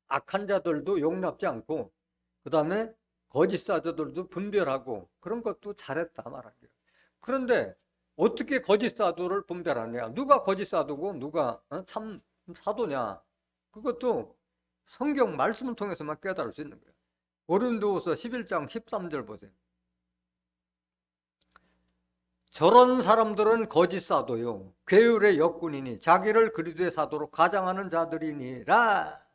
악한 자들도 용납지 않고 그 다음에 거짓 사도들도 분별하고 그런 것도 잘했다 말하는 거예요. 그런데 어떻게 거짓 사도를 분별하느냐? 누가 거짓 사도고 누가 참 사도냐? 그것도 성경 말씀을 통해서만 깨달을 수 있는 거예요. 고린도후서 11장 13절 보세요. 저런 사람들은 거짓 사도요 괴율의 역군이니 자기를 그리스도의 사도로 가장하는 자들이니라.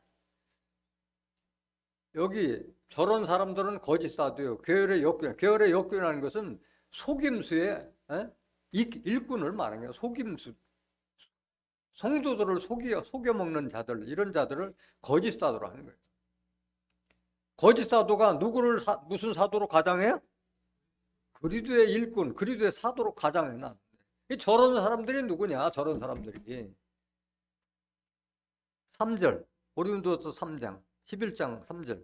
여기 저런 사람들은 거짓 사도요 괴율의 역군. 괴율의 역군이라는 것은 속임수의 일꾼을 말하는 거예요. 속임수. 성도들을 속여먹는 자들, 이런 자들을 거짓 사도로 하는 거예요. 거짓 사도가 누구를 무슨 사도로 가장해요? 그리스도의 일꾼, 그리스도의 사도로 가장해놔. 저런 사람들이 누구냐? 저런 사람들이 3절 고린도서 3장 11장 3절.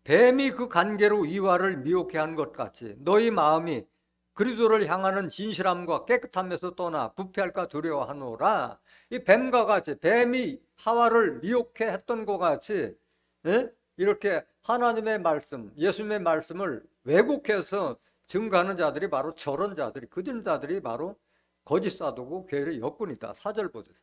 뱀이 그 간계로 이와를 미혹해 한 것 같이 너희 마음이 그리스도를 향하는 진실함과 깨끗함에서 떠나 부패할까 두려워하노라. 이 뱀과 같이, 뱀이 하와를 미혹해 했던 것 같이 이렇게 하나님의 말씀, 예수님의 말씀을 왜곡해서 증거하는 자들이 바로 저런 자들이, 그런 자들이 바로 거짓 사도고 괴율의 역군이다. 4절 보세요.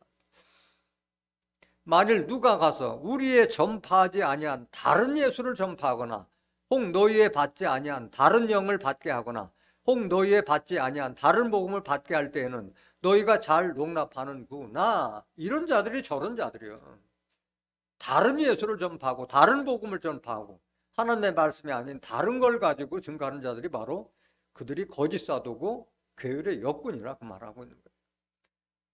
만일 누가 가서 우리의 전파하지 아니한 다른 예수를 전파하거나 혹 너희의 받지 아니한 다른 영을 받게 하거나 혹 너희의 받지 아니한 다른 복음을 받게 할 때에는 너희가 잘 용납하는구나. 이런 자들이 저런 자들이요. 다른 예수를 전파하고 다른 복음을 전파하고 하나님의 말씀이 아닌 다른 걸 가지고 증거하는 자들이 바로 그들이 거짓 사도고 괴율의 역군이라 그 말하고 있는 거예요.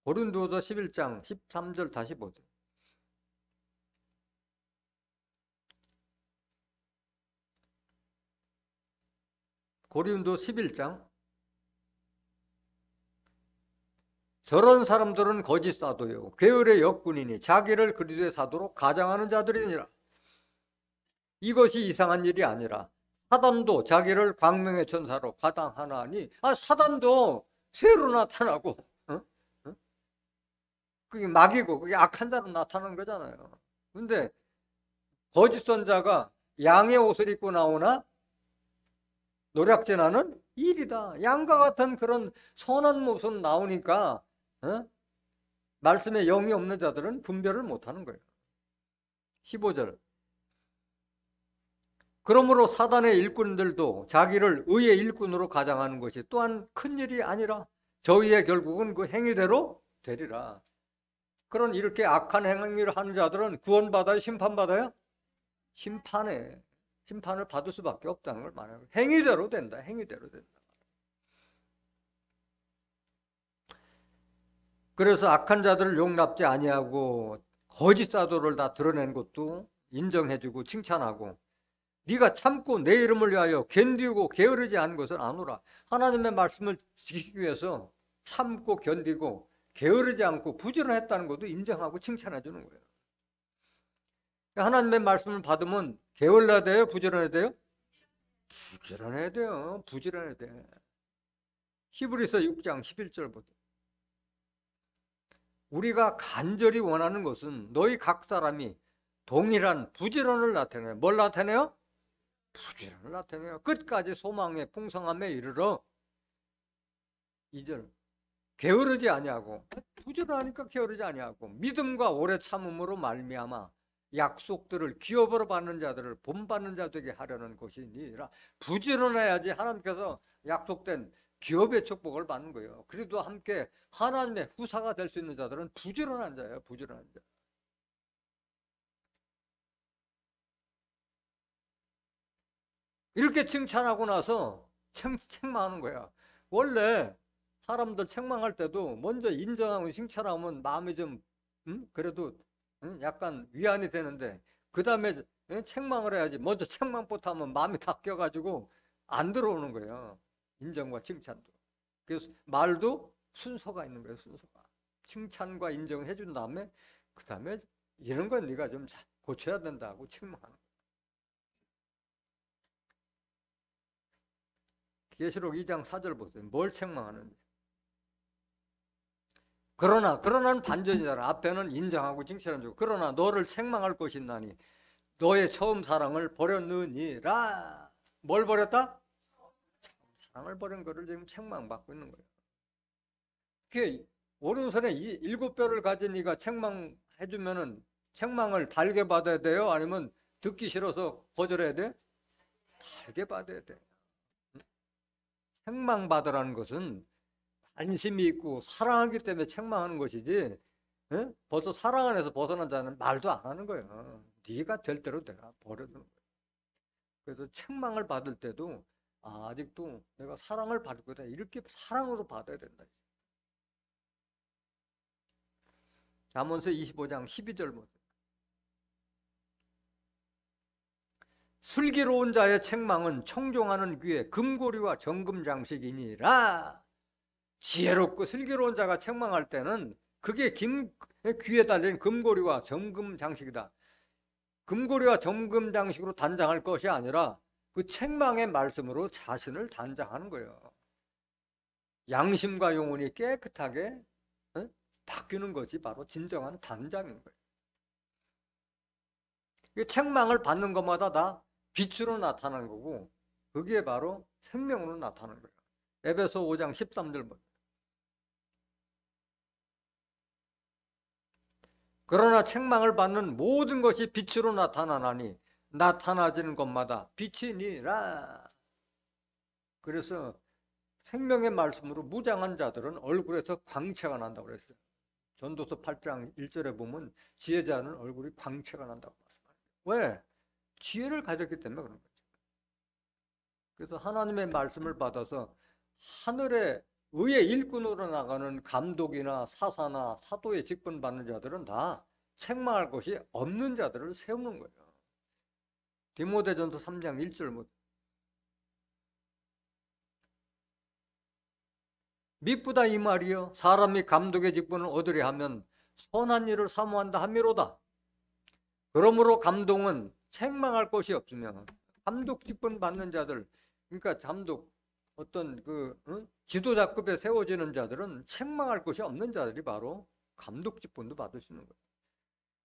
고린도서 11장 13절 다시 보세요. 고린도 11장. 저런 사람들은 거짓 사도요 괴율의 역군이니 자기를 그리스도의 사도로 가장하는 자들이니라. 이것이 이상한 일이 아니라 사단도 자기를 광명의 천사로 가장하나니, 사단도 새로 나타나고 그게 막이고 그게 악한 자로 나타나는 거잖아요. 근데 거짓 선자가 양의 옷을 입고 나오나 노략질하는 일이다. 양과 같은 그런 선한 모습 나오니까 말씀에 영이 없는 자들은 분별을 못하는 거예요. 15절. 그러므로 사단의 일꾼들도 자기를 의의 일꾼으로 가장하는 것이 또한 큰 일이 아니라 저희의 결국은 그 행위대로 되리라. 그런 이렇게 악한 행위를 하는 자들은 구원받아요? 심판받아요? 심판을 받을 수밖에 없다는 걸 말해요. 행위대로 된다. 행위대로 된다. 그래서 악한 자들을 용납지 아니하고 거짓 사도를 다 드러낸 것도 인정해주고 칭찬하고, 네가 참고 내 이름을 위하여 견디고 게으르지 않은 것을 아노라. 하나님의 말씀을 지키기 위해서 참고 견디고 게으르지 않고 부지런했다는 것도 인정하고 칭찬해 주는 거예요. 하나님의 말씀을 받으면 게을러야 돼요? 부지런해야 돼요? 부지런해야 돼요. 부지런해야 돼. 히브리서 6장 11절부터. 우리가 간절히 원하는 것은 너희 각 사람이 동일한 부지런을 나타내요. 뭘 나타내요? 부지런을 나타내요. 끝까지 소망의 풍성함에 이르러. 2절. 게으르지 아니하고, 부지런하니까 게으르지 아니하고, 믿음과 오래 참음으로 말미암아 약속들을 기업으로 받는 자들을 본받는 자 되게 하려는 것이니라. 부지런해야지 하나님께서 약속된 기업의 축복을 받는 거예요. 그래도 함께 하나님의 후사가 될 수 있는 자들은 부지런한 자예요. 부지런한 자. 이렇게 칭찬하고 나서 책망하는 거야. 원래 사람들 책망할 때도 먼저 인정하고 칭찬하면 마음이 좀 그래도 약간 위안이 되는데, 그 다음에 책망을 해야지. 먼저 책망부터 하면 마음이 다 껴가지고 안 들어오는 거예요. 인정과 칭찬도. 그래서 말도 순서가 있는 거예요. 순서가. 칭찬과 인정을 해준 다음에 그 다음에 이런 건 네가 좀 고쳐야 된다고 책망하는 거예요. 계시록 2장 4절 보세요. 뭘 책망하는지. 그러나는 반전이잖아. 앞에는 인정하고 칭찬해주고, 그러나 너를 책망할 것이 있나니 너의 처음 사랑을 버렸느니라. 뭘 버렸다? 사랑을 버린 거를 지금 책망받고 있는 거예요. 그게 오른손에 7뼈를 가진 이가 책망해주면은 책망을 달게 받아야 돼요? 아니면 듣기 싫어서 거절해야 돼? 달게 받아야 돼. 책망받으라는 것은 관심이 있고 사랑하기 때문에 책망하는 것이지, 벌써 사랑 안에서 벗어난 자는 말도 안 하는 거예요. 네가 될 대로 내가 버려두는 거예요. 그래서 책망을 받을 때도 아직도 내가 사랑을 받을 거다, 이렇게 사랑으로 받아야 된다. 잠언서 25장 12절 보세요. 슬기로운 자의 책망은 청종하는 귀에 금고리와 정금 장식이니라. 지혜롭고 슬기로운 자가 책망할 때는 그게 귀에 달린 금고리와 정금 장식이다. 금고리와 정금 장식으로 단장할 것이 아니라 그 책망의 말씀으로 자신을 단장하는 거예요. 양심과 영혼이 깨끗하게 바뀌는 것이 바로 진정한 단장인 거예요. 책망을 받는 것마다 다 빛으로 나타나는 거고, 그게 바로 생명으로 나타나는 거예요. 에베소 5장 13절 보세요. 그러나 책망을 받는 모든 것이 빛으로 나타나나니 나타나지는 것마다 빛이니라. 그래서 생명의 말씀으로 무장한 자들은 얼굴에서 광채가 난다고 그랬어요. 전도서 8장 1절에 보면 지혜자는 얼굴이 광채가 난다고 말씀합니다. 왜? 지혜를 가졌기 때문에 그런 거죠. 그래서 하나님의 말씀을 받아서 하늘의 의의 일꾼으로 나가는 감독이나 사사나 사도의 직분 받는 자들은 다 책망할 것이 없는 자들을 세우는 거예요. 디모데전서 3장 1절. 미쁘다 이 말이요, 사람이 감독의 직분을 얻으려 하면 선한 일을 사모한다 함이로다. 그러므로 감독은 책망할 것이 없으며, 감독 직분 받는 자들, 그러니까 감독 어떤 지도자급에 세워지는 자들은 책망할 것이 없는 자들이 바로 감독 직분도 받을 수 있는 거예요.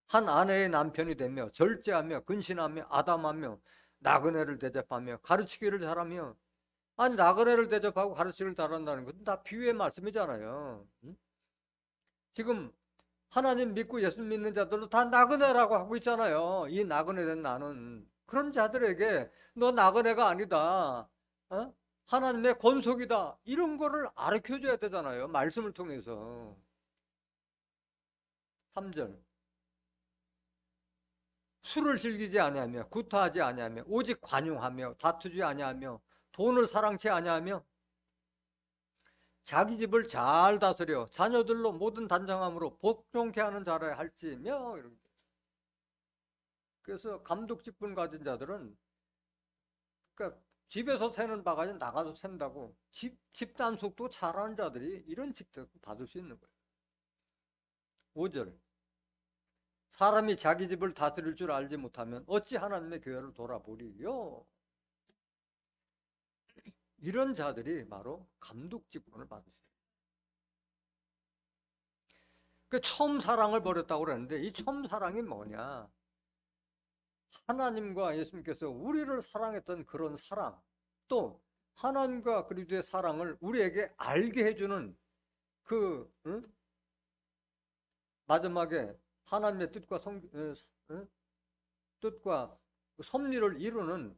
한 아내의 남편이 되며 절제하며 근신하며 아담하며 나그네를 대접하며 가르치기를 잘하며. 아니, 나그네를 대접하고 가르치기를 잘한다는 것은 다 비유의 말씀이잖아요. 지금 하나님 믿고 예수 믿는 자들도 다 나그네라고 하고 있잖아요. 이 나그네 된 나는. 그런 자들에게 너 나그네가 아니다, 하나님의 권속이다, 이런 거를 가르쳐줘야 되잖아요. 말씀을 통해서. 3절. 술을 즐기지 아니하며 구타하지 아니하며 오직 관용하며 다투지 아니하며 돈을 사랑치 아니하며 자기 집을 잘 다스려 자녀들로 모든 단정함으로 복종케 하는 자라 할지며. 그래서 감독 직분 가진 자들은 그러니까 집에서 세는 바가 아니라 나가서 샌다고. 집단속도 잘하는 자들이 이런 직책을 받을 수 있는 거예요. 5절. 사람이 자기 집을 다스릴 줄 알지 못하면 어찌 하나님의 교회를 돌아보리요. 이런 자들이 바로 감독 직분을 받으세요. 그 처음 사랑을 버렸다고 그러는데 이 처음 사랑이 뭐냐? 하나님과 예수님께서 우리를 사랑했던 그런 사랑, 또 하나님과 그리스도의 사랑을 우리에게 알게 해주는 그 마지막에 하나님의 뜻과 섭리를 이루는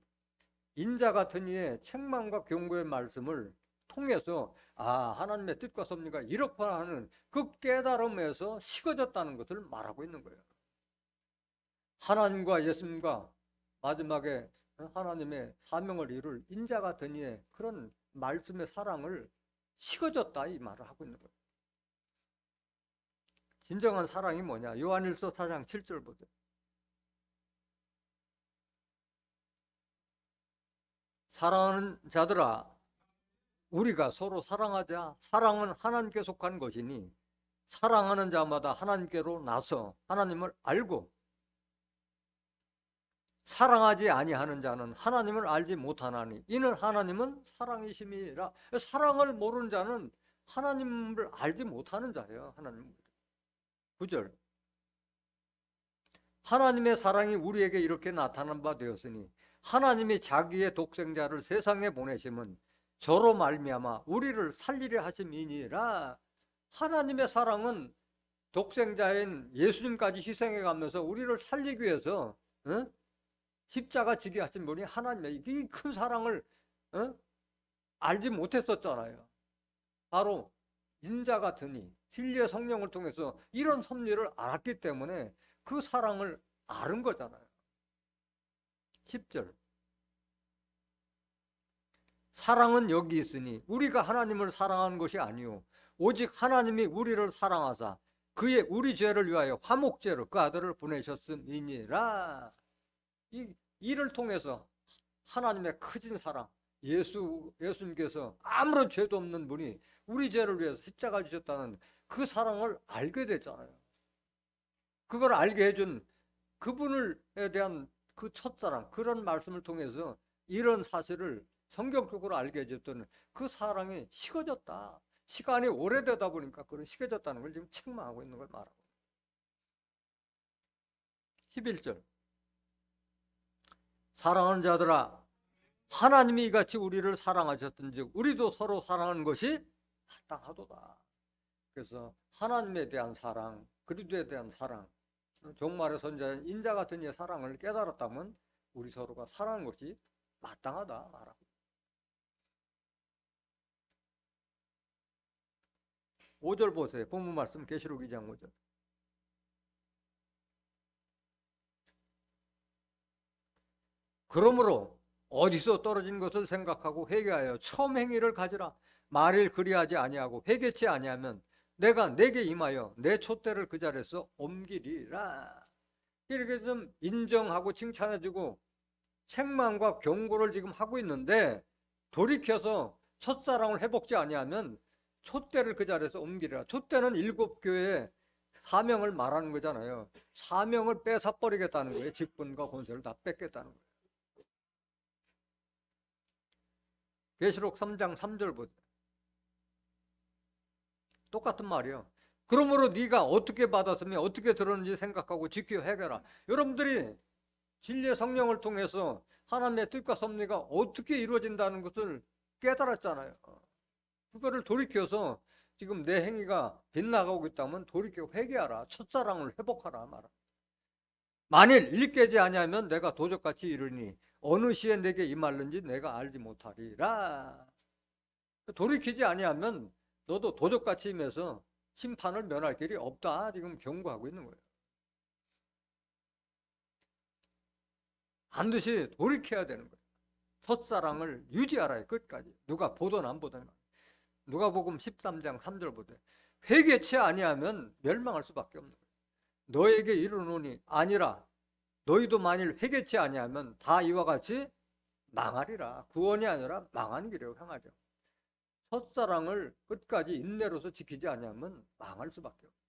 인자 같은 이의 책망과 경고의 말씀을 통해서 하나님의 뜻과 섭리가 이렇구나 하는 그 깨달음에서 식어졌다는 것을 말하고 있는 거예요. 하나님과 예수님과 마지막에 하나님의 사명을 이룰 인자 같은 이의 그런 말씀의 사랑을 식어졌다 이 말을 하고 있는 거예요. 진정한 사랑이 뭐냐? 요한일서 4장 7절 보세요. 사랑하는 자들아 우리가 서로 사랑하자. 사랑은 하나님께 속한 것이니 사랑하는 자마다 하나님께로 나서 하나님을 알고 사랑하지 아니하는 자는 하나님을 알지 못하나니 이는 하나님은 사랑이심이라. 사랑을 모르는 자는 하나님을 알지 못하는 자예요. 하나님. 9절. 하나님의 사랑이 우리에게 이렇게 나타난 바 되었으니 하나님이 자기의 독생자를 세상에 보내심은 저로 말미암아 우리를 살리려 하심이니라. 하나님의 사랑은 독생자인 예수님까지 희생해 가면서 우리를 살리기 위해서 십자가 지게 하신 분이 하나님의 이 큰 사랑을 알지 못했었잖아요. 바로 인자 같으니 진리의 성령을 통해서 이런 섭리를 알았기 때문에 그 사랑을 아는 거잖아요. 10절. 사랑은 여기 있으니 우리가 하나님을 사랑하는 것이 아니요 오직 하나님이 우리를 사랑하사 그의 우리 죄를 위하여 화목제로 그 아들을 보내셨음이니라. 이를 통해서 하나님의 크신 사랑, 예수님께서 아무런 죄도 없는 분이 우리 죄를 위해서 십자가 주셨다는 그 사랑을 알게 됐잖아요. 그걸 알게 해준 그분에 대한 그 첫사랑, 그런 말씀을 통해서 이런 사실을 성경적으로 알게 해줬던 그 사랑이 식어졌다. 시간이 오래되다 보니까 그런 식어졌다는 걸 지금 책망하고 있는 걸 말하고. 11절. 사랑하는 자들아 하나님이 이같이 우리를 사랑하셨던즉 우리도 서로 사랑하는 것이 마땅하도다. 그래서 하나님에 대한 사랑, 그리스도에 대한 사랑, 종말의 선자인 인자 같은 이의 사랑을 깨달았다면 우리 서로가 사랑하는 것이 마땅하다 말하고. 5절 보세요. 본문 말씀 계시록 2장 5절. 그러므로 어디서 떨어진 것을 생각하고 회개하여 처음 행위를 가지라. 말을 그리하지 아니하고 회개치 아니하면 내가 내게 임하여 내 촛대를 그 자리에서 옮기리라. 이렇게 좀 인정하고 칭찬해주고 책망과 경고를 지금 하고 있는데 돌이켜서 첫사랑을 회복지 아니하면 촛대를 그 자리에서 옮기리라. 촛대는 7교회의 사명을 말하는 거잖아요. 사명을 뺏어버리겠다는 거예요. 직분과 권세를 다 뺏겠다는 거예요. 계시록 3장 3절 보세요. 똑같은 말이에요. 그러므로 네가 어떻게 받았으며 어떻게 들었는지 생각하고 지켜 해결하. 여러분들이 진리의 성령을 통해서 하나님의 뜻과 섭리가 어떻게 이루어진다는 것을 깨달았잖아요. 그거를 돌이켜서 지금 내 행위가 빗나가고 있다면 돌이켜 회개하라. 첫사랑을 회복하라 말아. 만일 일깨지 아니하면 내가 도적같이 이르니 어느 시에 내게 임할는지 내가 알지 못하리라. 돌이키지 아니하면 너도 도적같이 임해서 심판을 면할 길이 없다 지금 경고하고 있는 거예요. 반드시 돌이켜야 되는 거예요. 첫사랑을 유지하라 끝까지. 누가 보든 안 보든. 누가복음 13장 3절 보되 회개치 아니하면 멸망할 수밖에 없는 거예요. 너에게 이르노니 아니라 너희도 만일 회개치 아니하면 다 이와 같이 망하리라. 구원이 아니라 망한 길로 향하죠. 첫사랑을 끝까지 인내로서 지키지 아니하면 망할 수밖에 없어요.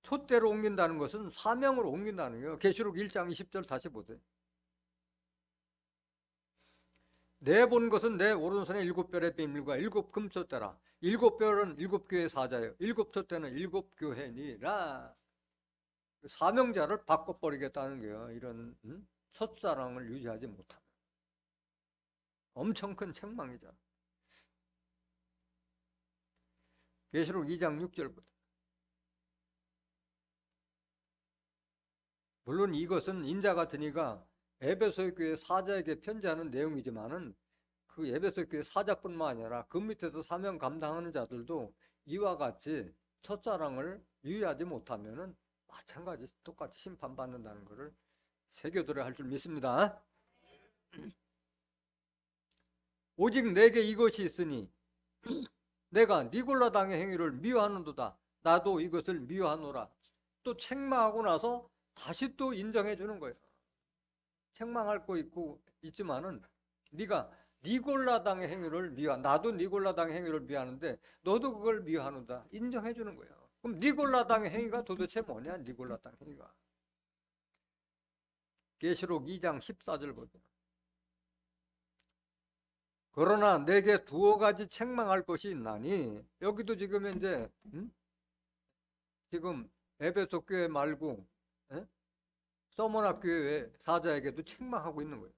촛대로 옮긴다는 것은 사명으로 옮긴다는 거예요. 계시록 1장 20절 다시 보세요. 내 본 것은 내 오른손에 7별의 비밀과 7금촛대라. 7별은 7교회 사자예요. 7촛대는 7교회니라. 사명자를 바꿔버리겠다는 거예요. 이런 첫사랑을 유지하지 못하면. 엄청 큰 책망이죠. 계시록 2장 6절부터. 물론 이것은 인자 같은 이가 에베소 교회 사자에게 편지하는 내용이지만은 그 에베소 교회 사자뿐만 아니라 그 밑에서 사명 감당하는 자들도 이와 같이 첫사랑을 유지하지 못하면은 마찬가지 똑같이 심판받는다는 것을 새겨들어야 할 줄 믿습니다. 오직 내게 이것이 있으니 내가 니골라당의 행위를 미워하는도다. 나도 이것을 미워하노라. 또 책망하고 나서 다시 또 인정해 주는 거예요. 책망할 거 있지만은 네가 니골라당의 행위를 나도 니골라당의 행위를 미워하는데 너도 그걸 미워하는다. 인정해 주는 거예요. 그럼 니골라당의 행위가 도대체 뭐냐? 니골라당 행위가. 계시록 2장 14절 보세요. 그러나 내게 두어 가지 책망할 것이 있나니 여기도 지금 이제 지금 에베소 교회 말고 서머나 교회 사자에게도 책망하고 있는 거예요.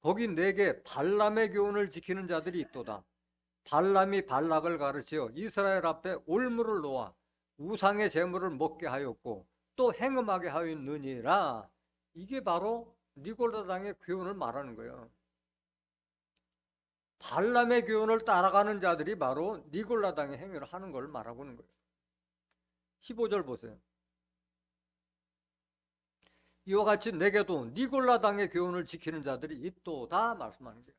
거기 내게 발람의 교훈을 지키는 자들이 있도다. 발람이 발락을 가르치어 이스라엘 앞에 올무를 놓아 우상의 제물을 먹게 하였고 또 행음하게 하였느니라. 이게 바로 니골라당의 교훈을 말하는 거예요. 발람의 교훈을 따라가는 자들이 바로 니골라당의 행위를 하는 걸 말하고 있는 거예요. 15절 보세요. 이와 같이 내게도 니골라당의 교훈을 지키는 자들이 있도다 말씀하는 거예요.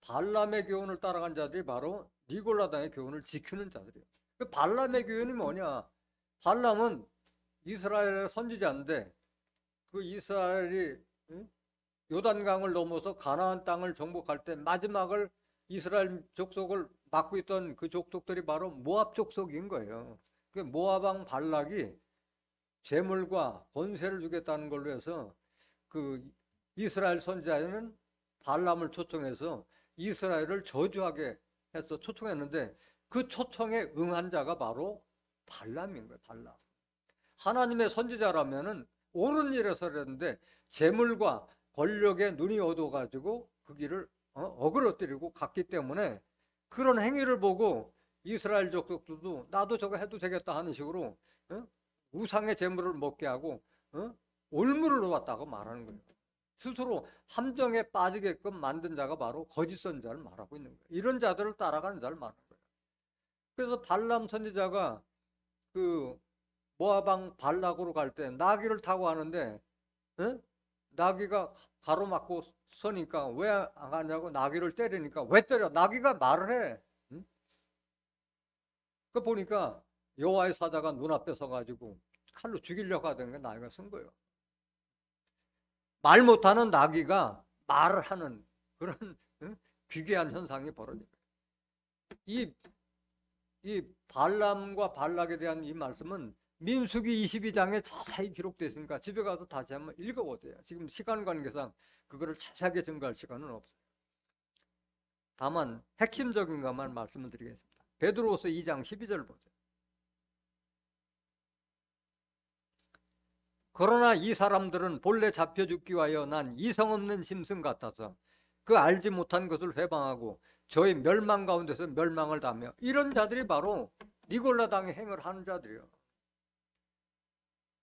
발람의 교훈을 따라간 자들이 바로 니골라당의 교훈을 지키는 자들이에요. 그 발람의 교훈이 뭐냐? 발람은 이스라엘의 선지자인데 그 이스라엘이 요단강을 넘어서 가나안 땅을 정복할 때 마지막을 이스라엘 족속을 맡고 있던 그 족속들이 바로 모압 족속인 거예요. 그 모압 왕 발락이 재물과 권세를 주겠다는 걸로 해서 그 이스라엘 선지자는 발람을 초청해서 이스라엘을 저주하게 해서 초청했는데 그 초청에 응한 자가 바로 발람인 거예요. 발람. 하나님의 선지자라면은 옳은 일을 했는데 재물과 권력에 눈이 어두워가지고 그 길을 어그러뜨리고 갔기 때문에 그런 행위를 보고 이스라엘 족속들도 나도 저거 해도 되겠다 하는 식으로 우상의 재물을 먹게 하고 올무를 놓았다고 말하는 거예요. 스스로 함정에 빠지게끔 만든 자가 바로 거짓 선지자를 말하고 있는 거예요. 이런 자들을 따라가는 자를 말하는 거예요. 그래서 발람 선지자가 그 모압 왕 발락으로 갈 때 나귀를 타고 가는데 나귀가 가로막고 서니까 왜 안 가냐고 나귀를 때리니까 왜 때려? 나귀가 말을 해. 그 보니까 여호와의 사자가 눈앞에 서가지고 칼로 죽이려고 하던 게 나귀가 쓴 거예요. 말 못하는 나귀가 말을 하는 그런 기괴한 현상이 벌어진 거예요. 이 발람과 발락에 대한 이 말씀은 민수기 22장에 자세히 기록되어 있으니까 집에 가서 다시 한번 읽어보세요. 지금 시간 관계상 그거를 자세하게 증거할 시간은 없어요. 다만 핵심적인 것만 말씀을 드리겠습니다. 베드로후서 2장 12절 보세요. 그러나 이 사람들은 본래 잡혀 죽기 위하여 난 이성 없는 짐승 같아서 그 알지 못한 것을 회방하고 저의 멸망 가운데서 멸망을 당하며 이런 자들이 바로 니골라당의 행을 하는 자들이에요.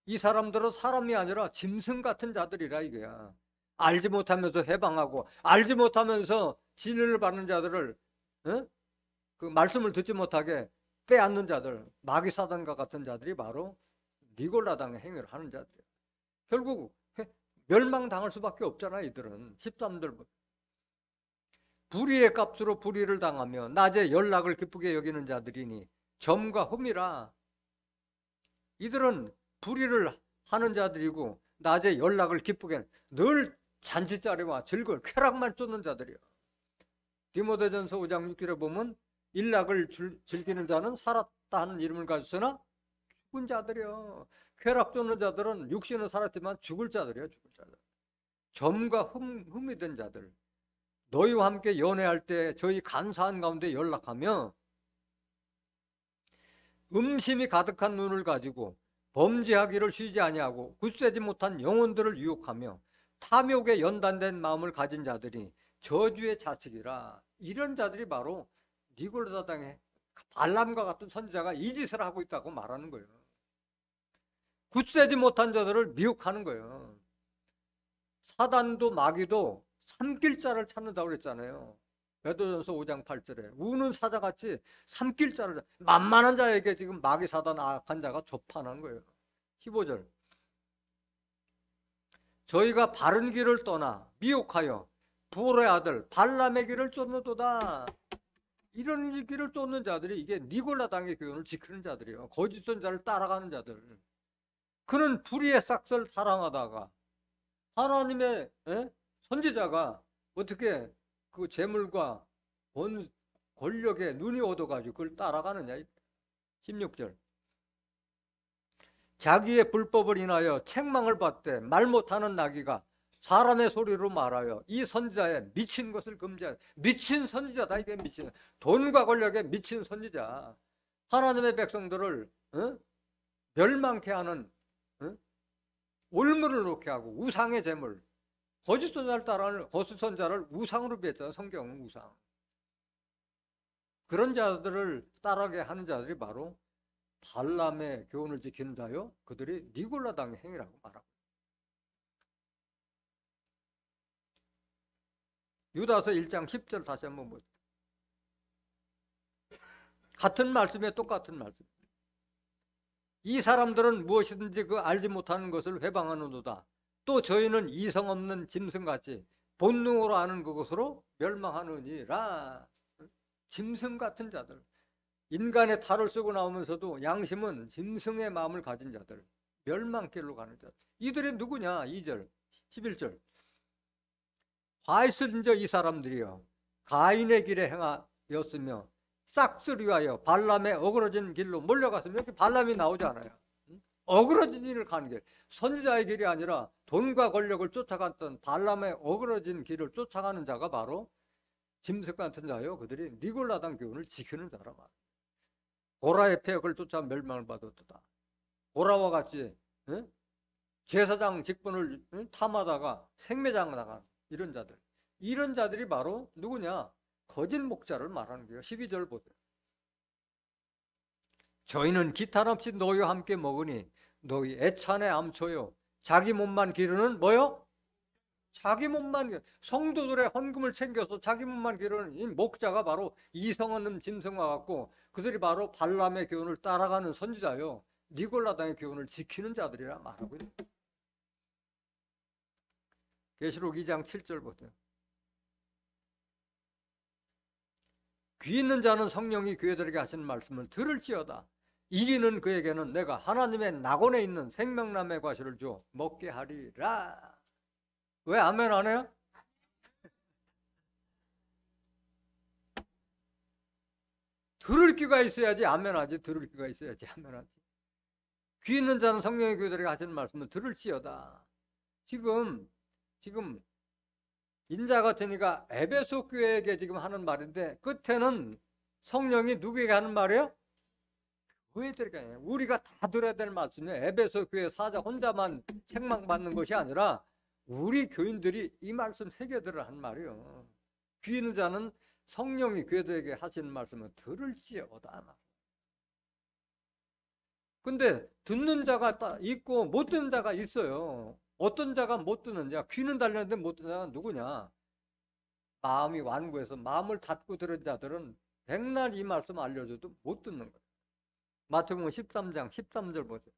이 사람들은 사람이 아니라 짐승 같은 자들이라 이거야. 알지 못하면서 해방하고 알지 못하면서 진리를 받는 자들을 그 말씀을 듣지 못하게 빼앗는 자들, 마귀 사단과 같은 자들이 바로 니골라당의 행위를 하는 자들이에요. 결국 멸망당할 수밖에 없잖아. 이들은 13들 불의의 값으로 불의를 당하며 낮에 연락을 기쁘게 여기는 자들이니 점과 흠이라. 이들은 불의를 하는 자들이고 낮에 연락을 기쁘게 늘 잔치자리와 즐거울 쾌락만 쫓는 자들이야. 디모데전서 5장 6절에 보면 일락을 즐기는 자는 살았다 하는 이름을 가졌으나 죽은 자들이요. 쾌락 쫓는 자들은 육신은 살았지만 죽을 자들이요. 죽을 자들. 점과 흠이 된 자들. 너희와 함께 연애할 때 저희 간사한 가운데 연락하며 음심이 가득한 눈을 가지고 범죄하기를 쉬지 아니하고 굳세지 못한 영혼들을 유혹하며 탐욕에 연단된 마음을 가진 자들이 저주의 자식이라. 이런 자들이 바로 니골라당의 발람과 같은 선지자가 이 짓을 하고 있다고 말하는 거예요. 굳세지 못한 자들을 미혹하는 거예요. 사단도 마귀도 삼킬 자를 찾는다고 그랬잖아요. 베드로전서 5장 8절에 우는 사자같이 삼킬 자를, 만만한 자에게 지금 마귀 사단 악한 자가 조판한 거예요. 15절 저희가 바른 길을 떠나 미혹하여 부올의 아들 발람의 길을 쫓는도다. 이런 길을 쫓는 자들이 이게 니골라당의 교훈을 지키는 자들이에요. 거짓 선자를 따라가는 자들. 그는 불의의 싹을 사랑하다가 하나님의 선지자가 어떻게 그 재물과 권력에 눈이 얻어가지고 그걸 따라가느냐. 16절 자기의 불법을 인하여 책망을 받되 말 못하는 나귀가 사람의 소리로 말하여 이 선지자의 미친 것을 금지하여. 미친 선지자다. 이게 미친, 돈과 권력에 미친 선지자. 하나님의 백성들을 멸망케 하는 올무를 놓게 하고 우상의 재물, 거짓 선자를 따라하는 거짓 선자를 우상으로 비했잖아요. 성경은 우상. 그런 자들을 따라게 하는 자들이 바로 발람의 교훈을 지키는 자요, 그들이 니골라당의 행위라고 말하고. 유다서 1장 10절 다시 한번 보세요. 같은 말씀에 똑같은 말씀. 이 사람들은 무엇이든지 그 알지 못하는 것을 회방하는도다. 또 저희는 이성 없는 짐승같이 본능으로 아는 그것으로 멸망하느니라. 짐승 같은 자들. 인간의 탈을 쓰고 나오면서도 양심은 짐승의 마음을 가진 자들. 멸망길로 가는 자들. 이들이 누구냐? 2절 11절 화이슬인저 이 사람들이요 가인의 길에 행하였으며 싹쓸이 위하여 발람의 어그러진 길로 몰려갔으면 이렇게 발람이 나오지 않아요. 어그러진 길을 가는 길, 선지자의 길이 아니라 돈과 권력을 쫓아갔던 발람의 어그러진 길을 쫓아가는 자가 바로 짐승 같은 자요, 그들이 니골라당 교훈을 지키는 자라 말이에요. 보라의 폐역을 쫓아 멸망을 받았다. 보라와 같이 제사장 직분을 탐하다가 생매장 나간 이런 자들. 이런 자들이 바로 누구냐? 거짓 목자를 말하는 거예요. 12절 보세요. 저희는 기탄 없이 너희와 함께 먹으니 너희 애찬의 암초요 자기 몸만 기르는 뭐요? 자기 몸만, 성도들의 헌금을 챙겨서 자기 몸만 기르는 이 목자가 바로 이성 없는 짐승과 같고 그들이 바로 발람의 교훈을 따라가는 선지자요 니골라당의 교훈을 지키는 자들이라 말하고 있는 거예요. 계시록 2장 7절 보세요. 귀 있는 자는 성령이 교회들에게 하시는 말씀을 들을지어다. 이기는 그에게는 내가 하나님의 낙원에 있는 생명나무의 과실을 줘 먹게 하리라. 왜 아멘 안 해요? 들을 귀가 있어야지 아멘 하지. 들을 귀가 있어야지 아멘 하지. 귀 있는 자는 성령의 교회들에게 하시는 말씀을 들을지어다. 지금 인자 같은 이가 에베소 교회에게 지금 하는 말인데 끝에는 성령이 누구에게 하는 말이에요? 교회들에게. 우리가 다 들어야 될 말씀이에요. 에베소 교회 사자 혼자만 책망받는 것이 아니라 우리 교인들이 이 말씀 새겨들으라 한 말이에요. 귀 있는 자는 성령이 교회들에게 하시는 말씀을 들을지어다. 근데 듣는 자가 있고 못 듣는 자가 있어요. 어떤 자가 못 듣느냐? 귀는 달렸는데 못 듣는 자가 누구냐? 마음이 완고해서 마음을 닫고 들은 자들은 백날 이 말씀 알려줘도 못 듣는 거예요. 마태복음 13장 13절 보세요.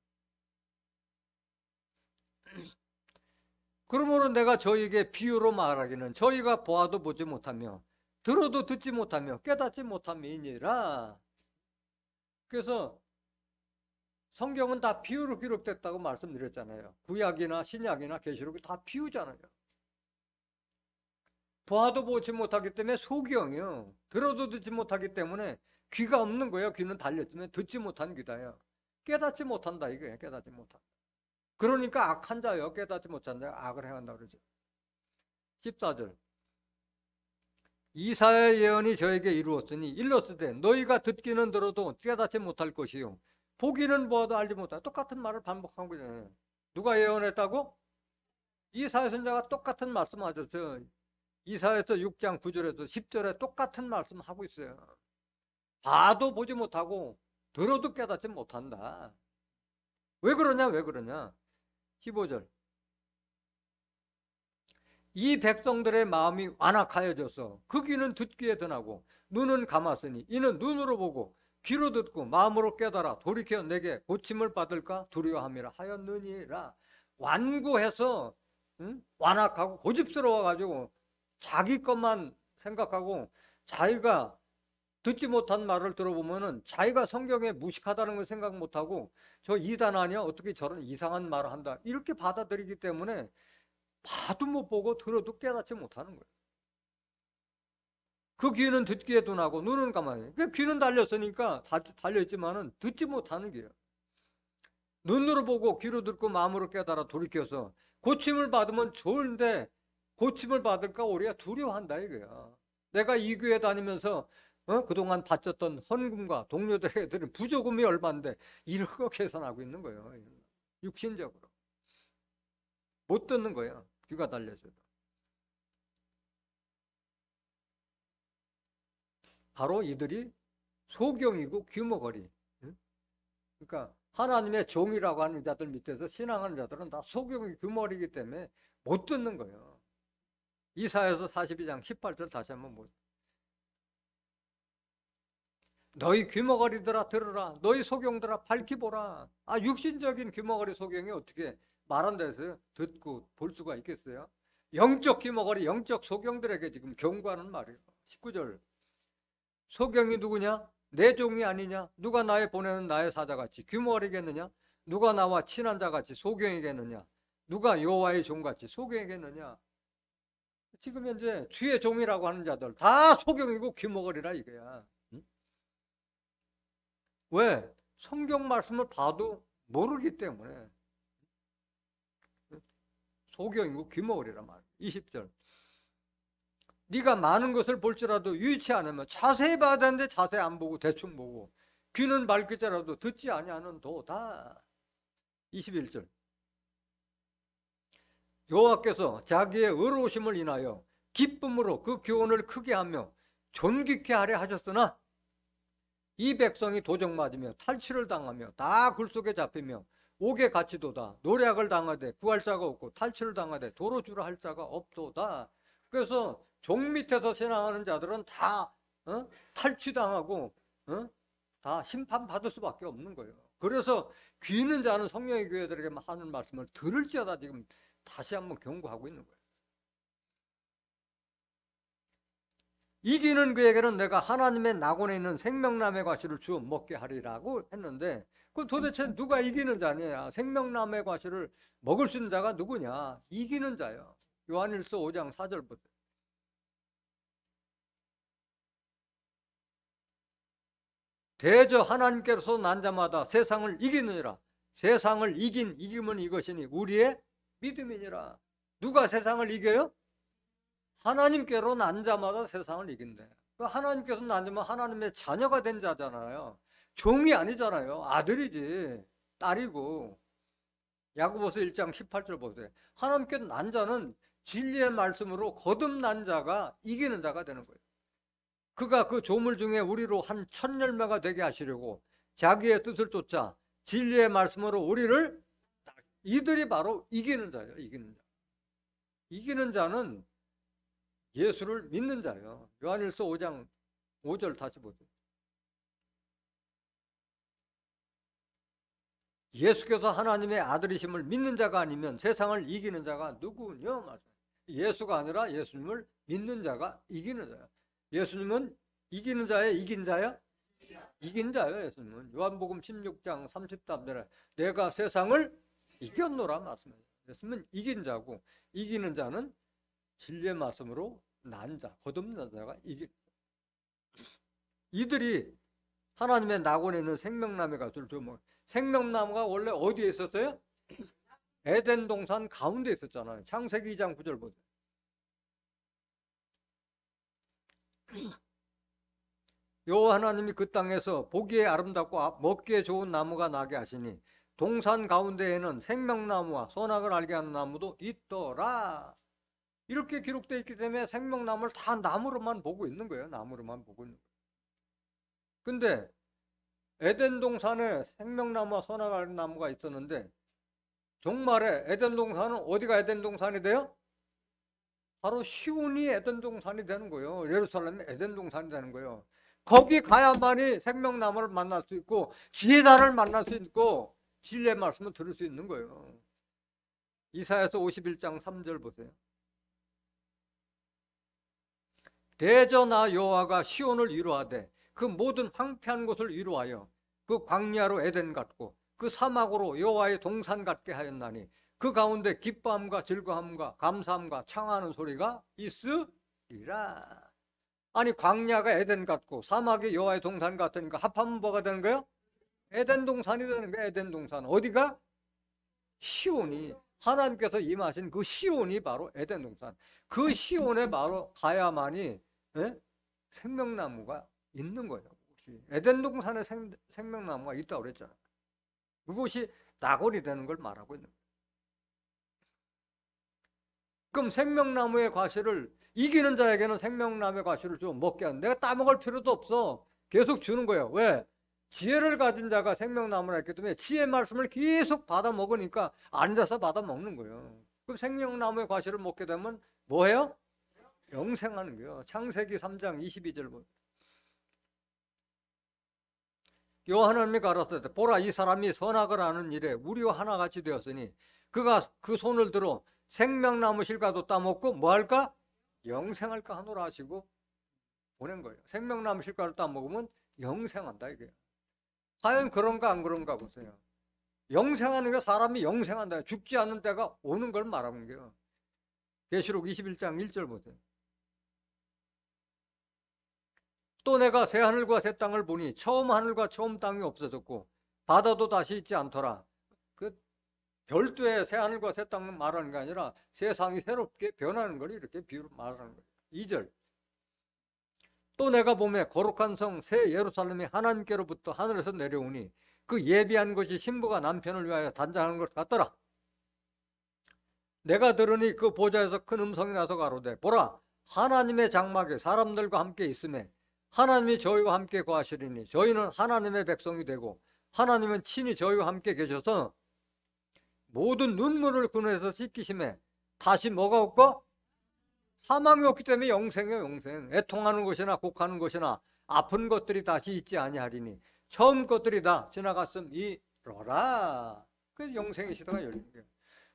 그러므로 내가 저희에게 비유로 말하기는 저희가 보아도 보지 못하며 들어도 듣지 못하며 깨닫지 못함이니라. 그래서 성경은 다 비유로 기록됐다고 말씀드렸잖아요. 구약이나 신약이나 계시록이 다 비유잖아요. 보아도 보지 못하기 때문에 소경이요. 들어도 듣지 못하기 때문에 귀가 없는 거예요. 귀는 달렸지만 듣지 못한 귀다요. 깨닫지 못한다 이거예요. 깨닫지 못한다. 그러니까 악한 자요. 깨닫지 못한 자요. 악을 행한다 그러죠. 14절. 이사야의 예언이 저에게 이루었으니 일렀으되 너희가 듣기는 들어도 깨닫지 못할 것이요 보기는 보아도 알지 못할. 똑같은 말을 반복한 거잖아요. 누가 예언했다고? 이사야 선지자가 똑같은 말씀하셨어요. 이사야서 6장 9절에서 10절에 똑같은 말씀하고 있어요. 봐도 보지 못하고 들어도 깨닫지 못한다. 왜 그러냐? 왜 그러냐? 15절. 이 백성들의 마음이 완악하여져서 그 귀는 듣기에 든하고 눈은 감았으니 이는 눈으로 보고 귀로 듣고 마음으로 깨달아 돌이켜 내게 고침을 받을까 두려워함이라 하였느니라. 완고해서 완악하고 고집스러워가지고 자기 것만 생각하고 자기가 듣지 못한 말을 들어보면은 자기가 성경에 무식하다는 걸 생각 못하고 저 이단 아니야? 어떻게 저런 이상한 말을 한다 이렇게 받아들이기 때문에 봐도 못 보고 들어도 깨닫지 못하는 거예요. 그 귀는 듣기에 둔하고 눈은 가만히. 그 귀는 달렸으니까 달려있지만은 듣지 못하는 게요. 눈으로 보고 귀로 듣고 마음으로 깨달아 돌이켜서 고침을 받으면 좋은데 고침을 받을까 우리가 두려워한다 이거야. 내가 이 교회 다니면서 그동안 바쳤던 헌금과 동료들에게 드린 부조금이 얼마인데 이런 거 계산하고 있는 거예요. 육신적으로. 못 듣는 거예요. 귀가 달려서도. 바로 이들이 소경이고 귀머거리. 그러니까 하나님의 종이라고 하는 자들 밑에서 신앙하는 자들은 다 소경이 귀머거리이기 때문에 못 듣는 거예요. 이사야서 42장 18절 다시 한번 보세요. 너희 귀머거리들아 들으라. 너희 소경들아 밝히 보라. 육신적인 귀머거리 소경이 어떻게 말한다 해서 듣고 볼 수가 있겠어요? 영적 귀머거리 영적 소경들에게 지금 경고하는 말이에요. 19절. 소경이 누구냐? 내 종이 아니냐? 누가 나의 보내는 나의 사자같이 귀머거리겠느냐? 누가 나와 친한 자같이 소경이겠느냐? 누가 여호와의 종같이 소경이겠느냐? 지금 현재 주의 종이라고 하는 자들 다 소경이고 귀머거리라 이거야. 응? 왜? 성경 말씀을 봐도 모르기 때문에 소경이고 귀머거리란 말이야. 20절. 네가 많은 것을 볼지라도 유의치 않으면 자세히 봐야 되는데 자세히 안 보고 대충 보고 귀는 밝을지라도 듣지 아니하는 도다. 21절. 여호와께서 자기의 의로우심을 인하여 기쁨으로 그 교훈을 크게 하며 존귀케 하려 하셨으나 이 백성이 도적 맞으며 탈취를 당하며 다 굴속에 잡히며 옥에 갇히도다. 노략을 당하되 구할 자가 없고 탈취를 당하되 도로 주라 할 자가 없도다. 그래서 종 밑에서 신앙하는 자들은 다 탈취당하고 다 심판받을 수밖에 없는 거예요. 그래서 귀 있는 자는 성령의 교회들에게 하는 말씀을 들을지어다 지금 다시 한번 경고하고 있는 거예요. 이기는 그에게는 내가 하나님의 낙원에 있는 생명나무의 과실을 주어 먹게 하리라고 했는데 그럼 도대체 누가 이기는 자냐? 생명나무의 과실을 먹을 수 있는 자가 누구냐? 이기는 자요. 요한일서 5장 4절 보세요. 대저 하나님께서 난 자마다 세상을 이기느니라. 세상을 이기면 이것이니 우리의 믿음이니라. 누가 세상을 이겨요? 하나님께로 난 자마다 세상을 이긴대. 하나님께서 난 자면 하나님의 자녀가 된 자잖아요. 종이 아니잖아요. 아들이지. 딸이고. 야고보서 1장 18절 보세요. 하나님께 난 자는 진리의 말씀으로 거듭난 자가 이기는 자가 되는 거예요. 그가 그 조물 중에 우리로 한 1000열매가 되게 하시려고 자기의 뜻을 쫓아 진리의 말씀으로 우리를 이들이 바로 이기는 자예요. 이기는 자. 이기는 자는 예수를 믿는 자예요. 요한일서 5장 5절 다시 보세요. 예수께서 하나님의 아들이심을 믿는 자가 아니면 세상을 이기는 자가 누구냐? 맞아요. 예수가 아니라 예수님을 믿는 자가 이기는 자야. 예수님은 이기는 자예요? 이긴 자야? 이긴 자예요. 예수님은. 요한복음 16장 33절에 내가 세상을 이겼노라 말씀해요. 예수님은 이긴 자고, 이기는 자는 진리의 말씀으로 난 자, 거듭난 자가 이들이 하나님의 낙원에 있는 생명나무의 가지를 주먹. 생명나무가 원래 어디에 있었어요? 에덴 동산 가운데 있었잖아요. 창세기 2장 9절 보세요. 여호와 하나님이 그 땅에서 보기에 아름답고 먹기에 좋은 나무가 나게 하시니 동산 가운데에는 생명나무와 선악을 알게 하는 나무도 있더라. 이렇게 기록되어 있기 때문에 생명나무를 다 나무로만 보고 있는 거예요. 나무로만 보고 있는 거예요. 근데 에덴 동산에 생명나무와 선악을 알는 나무가 있었는데 종말에 에덴 동산은 어디가 에덴 동산이 돼요? 바로 시온이 에덴 동산이 되는 거예요. 예루살렘이 에덴 동산이 되는 거예요. 거기 가야만이 생명나무를 만날 수 있고 지혜자를 만날 수 있고 진리의 말씀을 들을 수 있는 거예요. 이사야서 51장 3절 보세요. 대저나 여호와가 시온을 위로하되 그 모든 황폐한 곳을 위로하여 그 광야로 에덴 같고 그 사막으로 여호와의 동산 같게 하였나니 그 가운데 기뻐함과 즐거움과 감사함과 창하는 소리가 있으리라. 아니 광야가 에덴 같고 사막이 여호와의 동산 같으니까 합하면 뭐가 되는 거예요? 에덴 동산이 되는 거예요. 에덴 동산. 어디가? 시온이. 하나님께서 임하신 그 시온이 바로 에덴 동산. 그 시온에 바로 가야만이 생명나무가 있는 거예요. 에덴 동산에 생명나무가 있다고 그랬잖아요. 그것이 낙원이 되는 걸 말하고 있는 거예요. 그럼 생명나무의 과실을 이기는 자에게는 생명나무의 과실을 좀 먹게 하는, 내가 따먹을 필요도 없어. 계속 주는 거예요. 왜? 지혜를 가진 자가 생명나무를 했기 때문에 지혜 말씀을 계속 받아 먹으니까 앉아서 받아 먹는 거예요. 그럼 생명나무의 과실을 먹게 되면 뭐해요? 영생하는 거예요. 창세기 3장 22절 보세요. 여호와 하나님이 가라사대 보라 이 사람이 선악을 하는 일에 우리와 하나같이 되었으니 그가 그 손을 들어 생명나무 실과도 따먹고 뭐 할까? 영생할까 하노라 하시고 보낸 거예요. 생명나무 실과를 따먹으면 영생한다 이게요. 과연 그런가 안 그런가 보세요. 영생하는 게 사람이 영생한다. 죽지 않는 때가 오는 걸 말하는 거예요. 계시록 21장 1절 보세요. 또 내가 새 하늘과 새 땅을 보니 처음 하늘과 처음 땅이 없어졌고 바다도 다시 있지 않더라. 그 별도의 새 하늘과 새 땅을 말하는 게 아니라 세상이 새롭게 변하는 걸 이렇게 비유로 말하는 거예요. 2절. 또 내가 보매 거룩한 성 새 예루살렘이 하나님께로부터 하늘에서 내려오니 그 예비한 것이 신부가 남편을 위하여 단장하는 것 같더라. 내가 들으니 그 보좌에서 큰 음성이 나서 가로되 보라 하나님의 장막에 사람들과 함께 있음에 하나님이 저희와 함께 거하시리니 저희는 하나님의 백성이 되고 하나님은 친히 저희와 함께 계셔서 모든 눈물을 그늘에서 씻기심에 다시 뭐가 없고 사망이 없기 때문에 영생이에요. 영생. 애통하는 것이나 곡하는 것이나 아픈 것들이 다시 있지 아니하리니 처음 것들이 다 지나갔음이로라. 그래서 영생의 시대가 열린 거예요.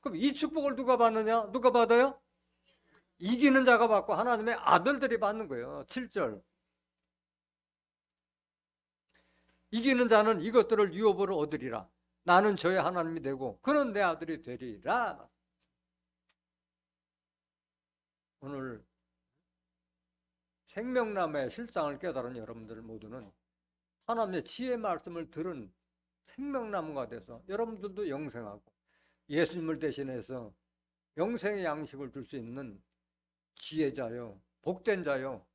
그럼 이 축복을 누가 받느냐? 누가 받아요? 이기는 자가 받고 하나님의 아들들이 받는 거예요. 7절. 이기는 자는 이것들을 유업으로 얻으리라. 나는 저의 하나님이 되고 그는 내 아들이 되리라. 오늘 생명나무의 실상을 깨달은 여러분들 모두는 하나님의 지혜 말씀을 들은 생명나무가 돼서 여러분들도 영생하고 예수님을 대신해서 영생의 양식을 줄 수 있는 지혜자요, 복된 자요,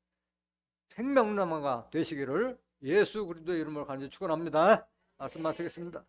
생명나무가 되시기를 예수 그리스도의 이름으로 간절히 축원합니다. 말씀 마치겠습니다.